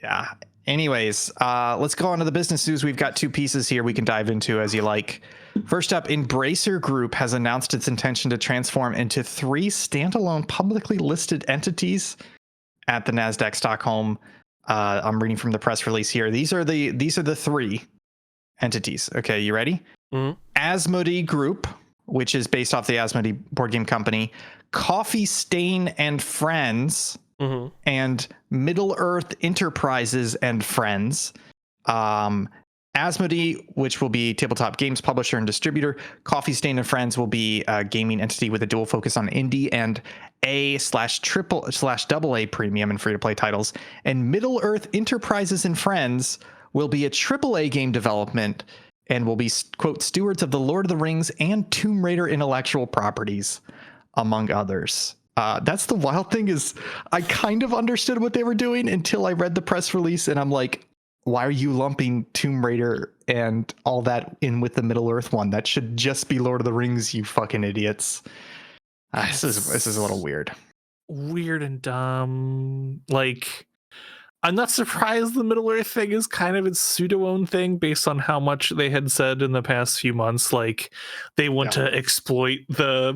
Speaker 3: Yeah. Anyways, let's go on to the business news. We've got two pieces here we can dive into as you like. First up, Embracer Group has announced its intention to transform into 3 standalone publicly listed entities at the Nasdaq Stockholm. I'm reading from the press release here. These are the 3 entities. Okay, you ready?
Speaker 1: Mhm.
Speaker 3: Asmodee Group, which is based off the Asmodee board game company, Coffee Stain and Friends,
Speaker 1: Mm-hmm.
Speaker 3: and Middle Earth Enterprises and Friends. Asmodee, which will be tabletop games publisher and distributor. Coffee Stain and Friends will be a gaming entity with a dual focus on indie and A/AA premium and free-to-play titles. And Middle Earth Enterprises and Friends will be a AAA game development and will be, quote, stewards of the Lord of the Rings and Tomb Raider intellectual properties, among others. That's the wild thing is I kind of understood what they were doing until I read the press release, and I'm like, why are you lumping Tomb Raider and all that in with the Middle Earth one? That should just be Lord of the Rings, you fucking idiots. This is a little weird.
Speaker 2: Weird and dumb. Like, I'm not surprised the Middle Earth thing is kind of its pseudo-own thing based on how much they had said in the past few months. Like, they want to exploit the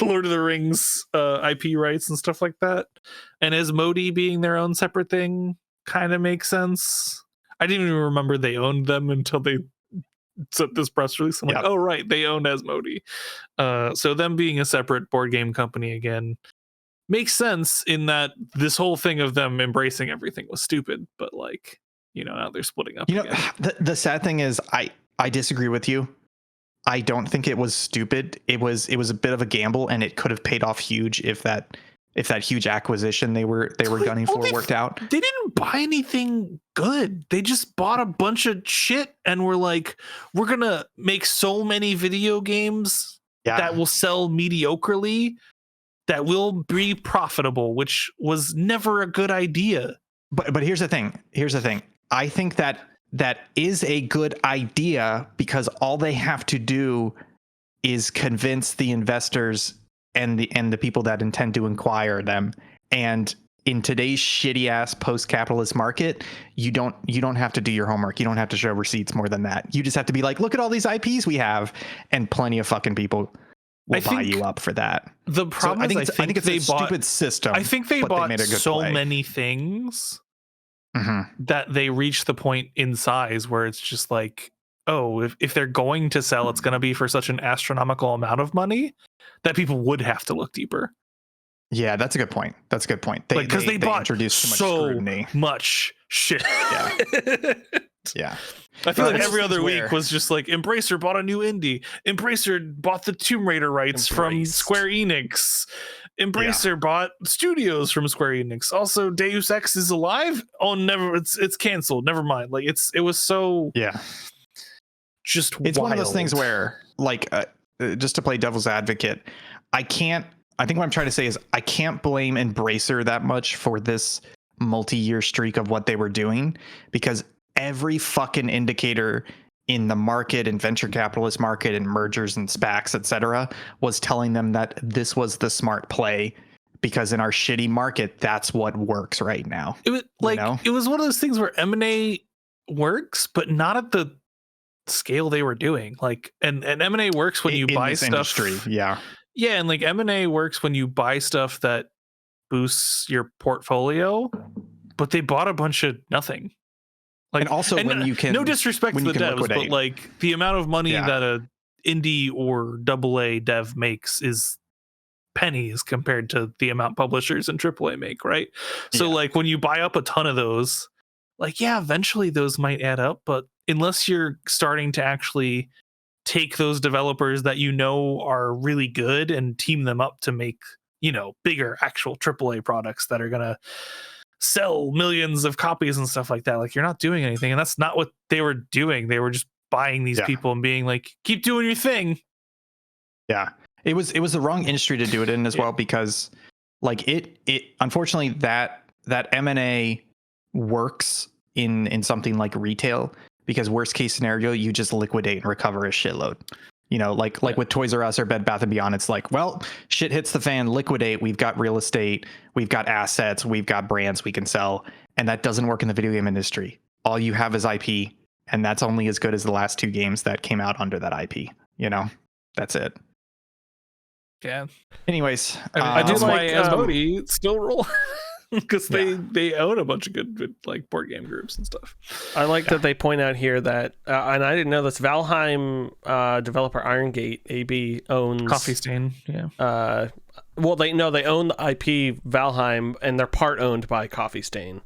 Speaker 2: Lord of the Rings IP rights and stuff like that. And Asmodee being their own separate thing kind of makes sense. I didn't even remember they owned them until they sent this press release. I'm like, oh, right, they owned Asmodee. So them being a separate board game company again makes sense in that this whole thing of them embracing everything was stupid, but like, now they're splitting up.
Speaker 3: You know, the sad thing is I disagree with you. I don't think it was stupid. It was a bit of a gamble, and it could have paid off huge if that huge acquisition they were gunning for worked out.
Speaker 2: They didn't buy anything good. They just bought a bunch of shit and were like, we're gonna make so many video games that will sell mediocrely, that will be profitable, which was never a good idea.
Speaker 3: But here's the thing. I think that is a good idea because all they have to do is convince the investors and the people that intend to acquire them. And in today's shitty ass post-capitalist market, you don't have to do your homework. You don't have to show receipts more than that. You just have to be like, look at all these IPs we have, and plenty of fucking people will buy you up for that.
Speaker 2: The problem is,
Speaker 3: I think it's a stupid system.
Speaker 2: I think they bought
Speaker 3: made a good
Speaker 2: so
Speaker 3: play.
Speaker 2: many things that they reached the point in size where it's just like, oh, if they're going to sell, it's going to be for such an astronomical amount of money that people would have to look deeper.
Speaker 3: Yeah, that's a good point. That's a good point.
Speaker 2: Because they bought
Speaker 3: introduced too much
Speaker 2: so
Speaker 3: scrutiny.
Speaker 2: much shit.
Speaker 3: Yeah. Yeah.
Speaker 2: I feel like
Speaker 3: This
Speaker 2: every
Speaker 3: is
Speaker 2: other
Speaker 3: where-
Speaker 2: week was just like Embracer bought a new indie. Embracer bought the Tomb Raider rights from
Speaker 1: Embraced.
Speaker 2: Square Enix. Embracer bought studios from Square Enix. Also, Deus Ex is alive. Oh, never. It's canceled. Never mind. Like it was so
Speaker 3: Yeah.
Speaker 2: just.
Speaker 3: It's one of those things
Speaker 2: wild.
Speaker 3: where, like, just to play devil's advocate, I think what I'm trying to say is I can't blame Embracer that much for this multi-year streak of what they were doing, because every fucking indicator in the market and venture capitalist market and mergers and SPACs, etc., was telling them that this was the smart play, because in our shitty market, that's what works right now.
Speaker 2: It was like
Speaker 3: know?
Speaker 2: it was one of those things where M&A works, but not at the scale they were doing. Like, and M&A works when you
Speaker 3: In
Speaker 2: buy
Speaker 3: this
Speaker 2: stuff.
Speaker 3: industry, yeah.
Speaker 2: Yeah, and like M&A works when you buy stuff that boosts your portfolio, but they bought a bunch of nothing. Like,
Speaker 3: And also when you can,
Speaker 2: no disrespect to
Speaker 3: when
Speaker 2: the
Speaker 3: you can
Speaker 2: devs, but
Speaker 3: liquidate.
Speaker 2: like the amount of money
Speaker 3: Yeah.
Speaker 2: that a indie or AA dev makes is pennies compared to the amount publishers and AAA make, right? So
Speaker 3: Yeah.
Speaker 2: like when you buy up a ton of those, like yeah, eventually those might add up, but unless you're starting to actually take those developers that you know are really good and team them up to make, you know, bigger actual AAA products that are gonna sell millions of copies and stuff like that, like you're not doing anything. And that's not what they were doing. They were just buying these
Speaker 3: Yeah.
Speaker 2: people and being like, keep doing your thing.
Speaker 3: Yeah. It was the wrong industry to do it in as
Speaker 2: Yeah.
Speaker 3: well, because like it unfortunately that M&A works in something like retail, because worst case scenario, you just liquidate and recover a shitload. You know, like with Toys R Us or Bed Bath & Beyond, it's like, well, shit hits the fan, liquidate. We've got real estate, we've got assets, we've got brands we can sell. And that doesn't work in the video game industry. All you have is IP, and that's only as good as the last 2 games that came out under that IP. You know, that's it.
Speaker 2: Yeah.
Speaker 3: Anyways,
Speaker 2: I
Speaker 1: do
Speaker 2: that's why
Speaker 1: like,
Speaker 2: Asmodee still roll because
Speaker 3: Yeah.
Speaker 2: they own a bunch of good like board game groups and stuff.
Speaker 1: I like that they point out here that, and I didn't know this, Valheim developer Irongate AB owns
Speaker 2: Coffee Stain, yeah.
Speaker 1: Well, they own the IP Valheim, and they're part owned by Coffee Stain.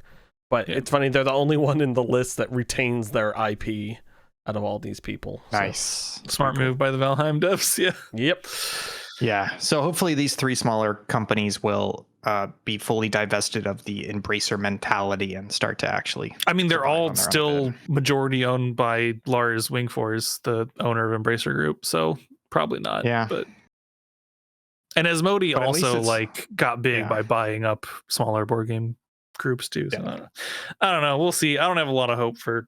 Speaker 1: But
Speaker 2: Yeah.
Speaker 1: it's funny, they're the only one in the list that retains their IP out of all these people. So,
Speaker 3: nice.
Speaker 2: Smart move by the Valheim devs, yeah.
Speaker 1: Yep.
Speaker 3: Yeah. So hopefully these 3 smaller companies will be fully divested of the Embracer mentality and start to actually.
Speaker 2: I mean, they're
Speaker 3: survive
Speaker 2: all
Speaker 3: on their own
Speaker 2: still
Speaker 3: bit.
Speaker 2: majority owned by Lars Wingfors, the owner of Embracer Group, so probably not.
Speaker 3: Yeah.
Speaker 2: But and Asmodee
Speaker 3: But at least
Speaker 2: also
Speaker 3: it's-
Speaker 2: like got big
Speaker 3: yeah.
Speaker 2: by buying up smaller board game groups too. So
Speaker 3: Yeah.
Speaker 2: I don't know. We'll see. I don't have a lot of hope for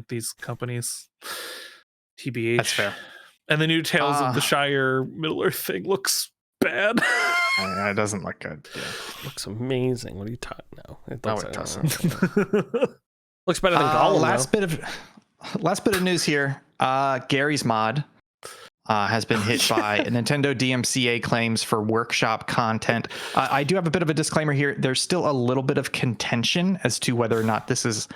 Speaker 2: these companies. TBH.
Speaker 3: That's fair.
Speaker 2: And the new Tales of the
Speaker 3: Ah.
Speaker 2: Shire Middle Earth thing looks bad.
Speaker 3: It doesn't look good. Yeah.
Speaker 1: Looks amazing. What are you talking now? It
Speaker 3: No,
Speaker 1: looks,
Speaker 3: it doesn't.
Speaker 1: looks better than Gollum,
Speaker 3: last bit of news here. Gary's Mod has been hit by Nintendo DMCA claims for workshop content. I do have a bit of a disclaimer here. There's still a little bit of contention as to whether or not this is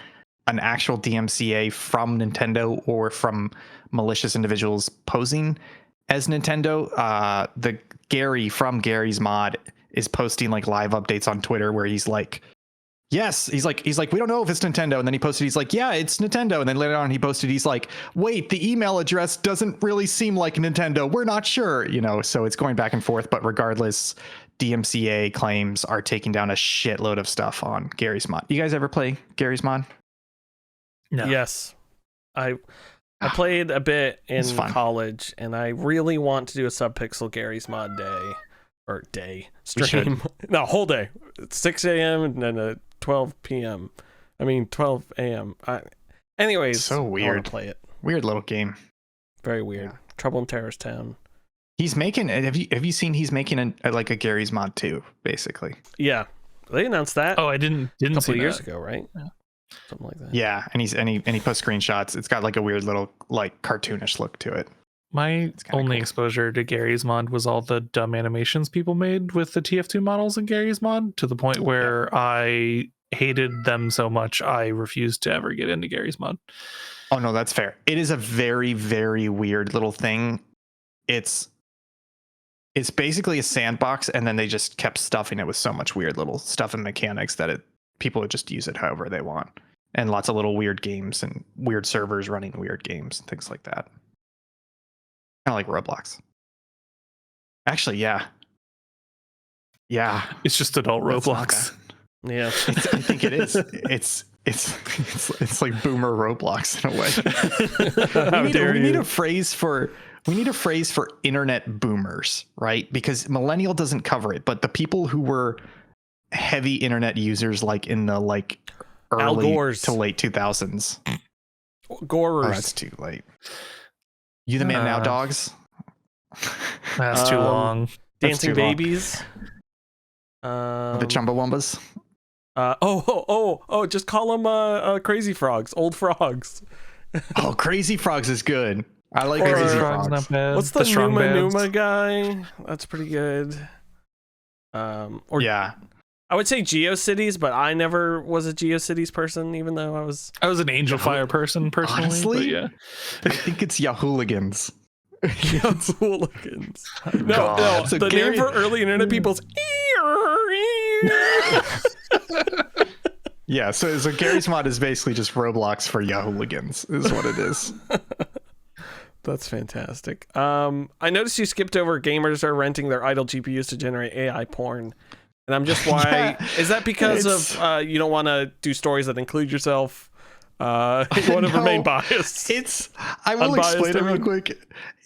Speaker 3: an actual DMCA from Nintendo or from malicious individuals posing as Nintendo. The Gary from Gary's Mod is posting like live updates on Twitter where he's like, yes, he's like, we don't know if it's Nintendo. And then he posted, he's like, yeah, it's Nintendo. And then later on he posted, he's like, wait, the email address doesn't really seem like Nintendo. We're not sure, you know, so it's going back and forth. But regardless, DMCA claims are taking down a shitload of stuff on Gary's Mod. You guys ever play Gary's Mod?
Speaker 2: No.
Speaker 1: Yes. I played a bit in
Speaker 3: It's fun.
Speaker 1: college, and I really want to do a Subpixel Gary's Mod day. Or day.
Speaker 3: We should.
Speaker 1: Stream. No, whole day. It's 6 a.m. and then 12 p.m. 12 a.m. Anyways,
Speaker 3: So
Speaker 1: I wanna
Speaker 3: weird.
Speaker 1: play it.
Speaker 3: Weird little game.
Speaker 1: Very weird.
Speaker 3: Yeah.
Speaker 1: Trouble in Terrorist Town.
Speaker 3: He's making, have you seen he's making like a Gary's Mod 2, basically.
Speaker 1: Yeah. They announced that
Speaker 2: Oh, I didn't
Speaker 1: a couple
Speaker 2: see
Speaker 1: of years
Speaker 2: that.
Speaker 1: ago, right?
Speaker 2: Yeah.
Speaker 1: Something like that.
Speaker 3: Yeah, and he posts screenshots. It's got like a weird little like cartoonish look to it.
Speaker 2: My
Speaker 3: kinda
Speaker 2: only
Speaker 3: cool.
Speaker 2: exposure to Gary's Mod was all the dumb animations people made with the TF2 models in Gary's Mod, to the point where I hated them so much I refused to ever get into Garry's Mod.
Speaker 3: Oh no, that's fair. It is a very, very weird little thing. It's basically a sandbox, and then they just kept stuffing it with so much weird little stuff and mechanics that people would just use it however they want. And lots of little weird games and weird servers running weird games and things like that. Kind of like Roblox. Actually, yeah. Yeah.
Speaker 2: It's just adult
Speaker 3: That's not
Speaker 2: Roblox.
Speaker 3: bad.
Speaker 1: Yeah.
Speaker 3: I think it is. It's like boomer Roblox in a way.
Speaker 2: How dare
Speaker 3: we need
Speaker 2: you.
Speaker 3: a phrase for internet boomers, right? Because millennial doesn't cover it, but the people who were heavy internet users, like in the
Speaker 1: Al
Speaker 3: early
Speaker 1: Gore's.
Speaker 3: to late 2000s.
Speaker 1: Gorers.
Speaker 3: Oh, that's too late. You the man now, dogs.
Speaker 2: That's too
Speaker 1: Um,
Speaker 2: long.
Speaker 1: Dancing
Speaker 3: too long.
Speaker 1: babies.
Speaker 3: The Chumbawambas.
Speaker 1: Just call them crazy frogs, old frogs.
Speaker 3: Oh, Crazy Frogs is good. I like
Speaker 1: Or-
Speaker 3: Crazy
Speaker 2: Frog's
Speaker 3: Frogs.
Speaker 2: not bad.
Speaker 1: What's the
Speaker 2: Strong
Speaker 1: Numa
Speaker 2: Bands.
Speaker 1: Numa guy? That's pretty good. Or
Speaker 3: Yeah.
Speaker 1: I would say GeoCities, but I never was a GeoCities person, even though I was.
Speaker 2: I was an Angel Fire person personally,
Speaker 3: Honestly?
Speaker 2: but yeah.
Speaker 3: I think it's Yahooligans.
Speaker 1: Hooligans. No,
Speaker 2: God.
Speaker 3: So
Speaker 1: the
Speaker 3: Gary-
Speaker 1: name for early internet people's.
Speaker 3: Yeah, so Gary's Mod is basically just Roblox for Yahooligans, is what it is.
Speaker 1: That's fantastic. I noticed you skipped over gamers are renting their idle GPUs to generate AI porn. And I'm just why
Speaker 3: Yeah,
Speaker 1: is that because
Speaker 3: it's-
Speaker 1: of you don't want to do stories that include yourself? You want to
Speaker 3: No,
Speaker 1: remain biased.
Speaker 3: I will
Speaker 1: Unbiased,
Speaker 3: explain it
Speaker 1: I
Speaker 3: real
Speaker 1: mean.
Speaker 3: quick.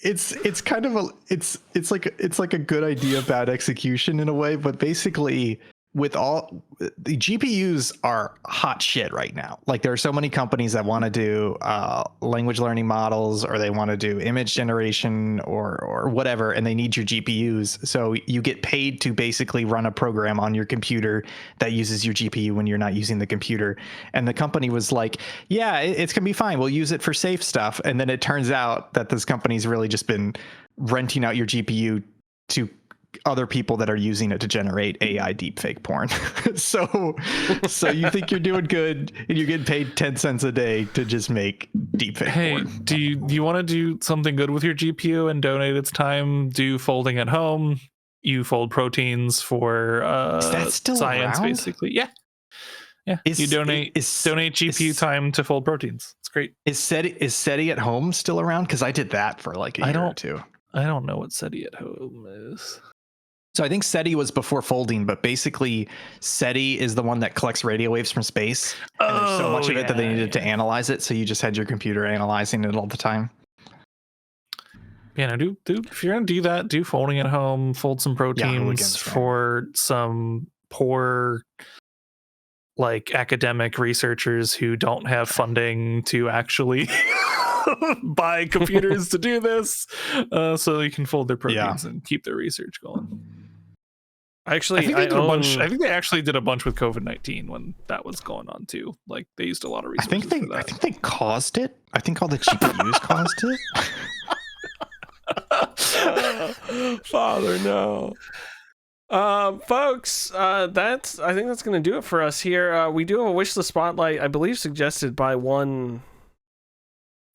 Speaker 3: It's kind of it's like a good idea, bad execution in a way, but basically with all the GPUs are hot shit right now. Like there are so many companies that want to do language learning models, or they want to do image generation or whatever, and they need your GPUs. So you get paid to basically run a program on your computer that uses your GPU when you're not using the computer. And the company was like, yeah, it's gonna be fine. We'll use it for safe stuff. And then it turns out that this company's really just been renting out your GPU to other people that are using it to generate AI deepfake porn. so you think you're doing good and you get paid 10 cents a day to just make deepfake
Speaker 2: Hey,
Speaker 3: porn.
Speaker 2: do you want to do something good with your GPU and donate its time? Do folding at home. You fold proteins for
Speaker 3: Is that still
Speaker 2: science,
Speaker 3: around?
Speaker 2: basically. Yeah. You donate donate GPU
Speaker 3: is-
Speaker 2: time to fold proteins. It's great.
Speaker 3: Is SETI at home still around? Because I did that for like a year or two.
Speaker 2: I don't know what SETI at home is.
Speaker 3: So I think SETI was before folding, but basically SETI is the one that collects radio waves from space. And there's so much of it that they needed to analyze it. So you just had your computer analyzing it all the time.
Speaker 2: Yeah, no, do if you're gonna do that, do folding at home, fold some proteins
Speaker 3: hooligans, right.
Speaker 2: for some poor like academic researchers who don't have funding to actually buy computers to do this. So they can fold their proteins and keep their research going.
Speaker 1: Actually,
Speaker 2: I think they did a
Speaker 1: own-
Speaker 2: bunch. I think they actually did a bunch with COVID-19 when that was going on too. Like they used a lot of
Speaker 3: I
Speaker 2: resources
Speaker 3: think
Speaker 2: for that.
Speaker 3: they caused it. I think all the GPUs caused it.
Speaker 1: Father, no. Folks, I think that's gonna do it for us here. We do have a wish list spotlight, I believe, suggested by one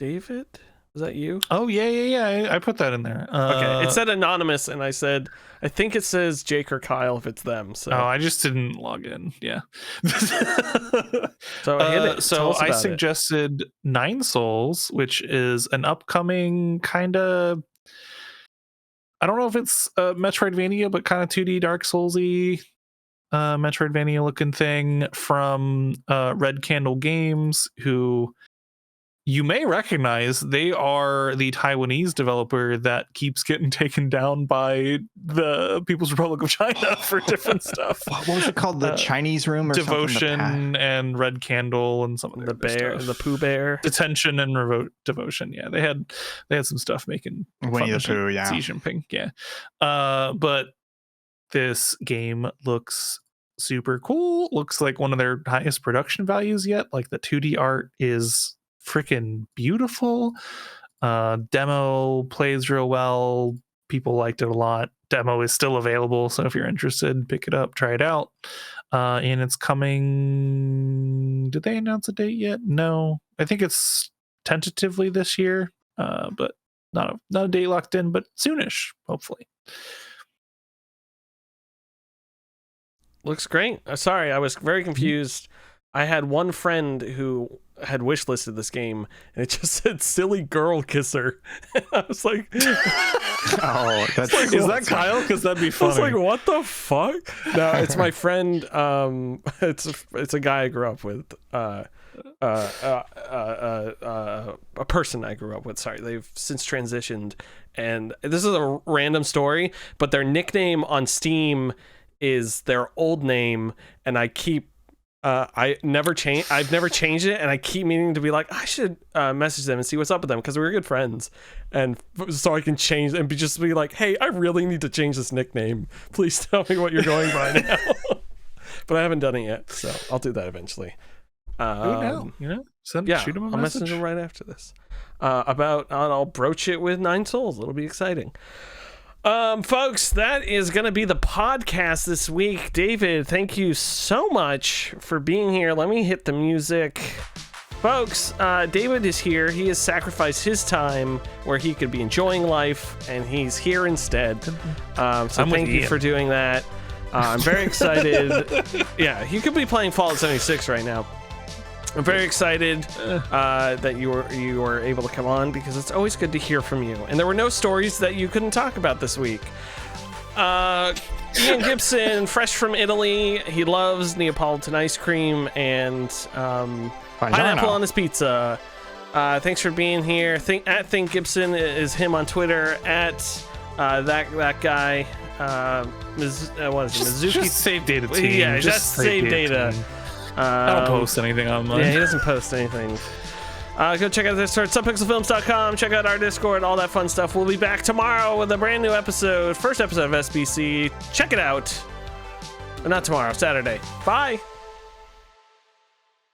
Speaker 1: David. Is that you?
Speaker 2: Oh yeah. I put that in there.
Speaker 1: Okay, it said anonymous, and I said I think it says Jake or Kyle if it's them. So,
Speaker 2: Oh, I just didn't log in. Yeah.
Speaker 1: so hit it. Tell
Speaker 2: So
Speaker 1: us
Speaker 2: I
Speaker 1: about it.
Speaker 2: suggested Nine Souls, which is an upcoming kind of. I don't know if it's Metroidvania, but kind of 2D Dark Soulsy Metroidvania looking thing from Red Candle Games, who you may recognize. They are the Taiwanese developer that keeps getting taken down by the People's Republic of China for different stuff.
Speaker 3: What was it called? The Chinese room or something?
Speaker 2: Devotion and Red Candle and some of
Speaker 1: the
Speaker 2: their
Speaker 1: bear,
Speaker 2: other
Speaker 1: the
Speaker 2: stuff.
Speaker 1: Pooh Bear.
Speaker 2: Detention and Devotion. Yeah, they had some stuff making
Speaker 3: Winnie the
Speaker 2: fun
Speaker 3: Pooh, yeah.
Speaker 2: Xi Jinping. Yeah, but this game looks super cool. Looks like one of their highest production values yet. Like the 2D art is freaking beautiful. Demo plays real well. People liked it a lot. Demo is still available, so if you're interested, pick it up, try it out. and it's coming. Did they announce a date yet? No, I think it's tentatively this year, but not a date locked in, but soonish, hopefully.
Speaker 1: Looks great. Sorry, I was very confused. I had one friend who had wishlisted this game, and it just said "silly girl kisser." I was like,
Speaker 3: Oh, that's
Speaker 2: Is that Kyle? Because that'd be
Speaker 1: I
Speaker 2: funny.
Speaker 1: was like, what the fuck? No, it's my friend. It's a guy I grew up with. A person I grew up with. Sorry, they've since transitioned, and this is a random story. But their nickname on Steam is their old name, and I keep. I've never changed it, and I keep meaning to be like, I should message them and see what's up with them because we were good friends, and so I can change and just be like, hey, I really need to change this nickname. Please tell me what you're going by now. But I haven't done it yet, so I'll do that eventually.
Speaker 2: Do it now, shoot him a
Speaker 1: I'll message him right after this. I'll broach it with 9 souls. It'll be exciting. Folks, that is going to be the podcast this week. David, thank you so much for being here. Let me hit the music. Folks, David is here. He has sacrificed his time where he could be enjoying life, and he's here instead. So thank you for doing that. I'm very excited. Yeah, you could be playing Fallout 76 right now. I'm very excited that you were able to come on because it's always good to hear from you. And there were no stories that you couldn't talk about this week. Ian Gibson, fresh from Italy. He loves Neapolitan ice cream and pineapple on his pizza. Thanks for being here. At Think Gibson is him on Twitter. At that guy. What is it? Mizuki.
Speaker 2: Just save data team.
Speaker 1: Yeah, just save data.
Speaker 2: I don't post anything on mine.
Speaker 1: Yeah, he doesn't post anything. Go check out this store at subpixelfilms.com. Check out our Discord, all that fun stuff. We'll be back tomorrow with a brand new episode, first episode of SBC. Check it out. But not tomorrow, Saturday. Bye.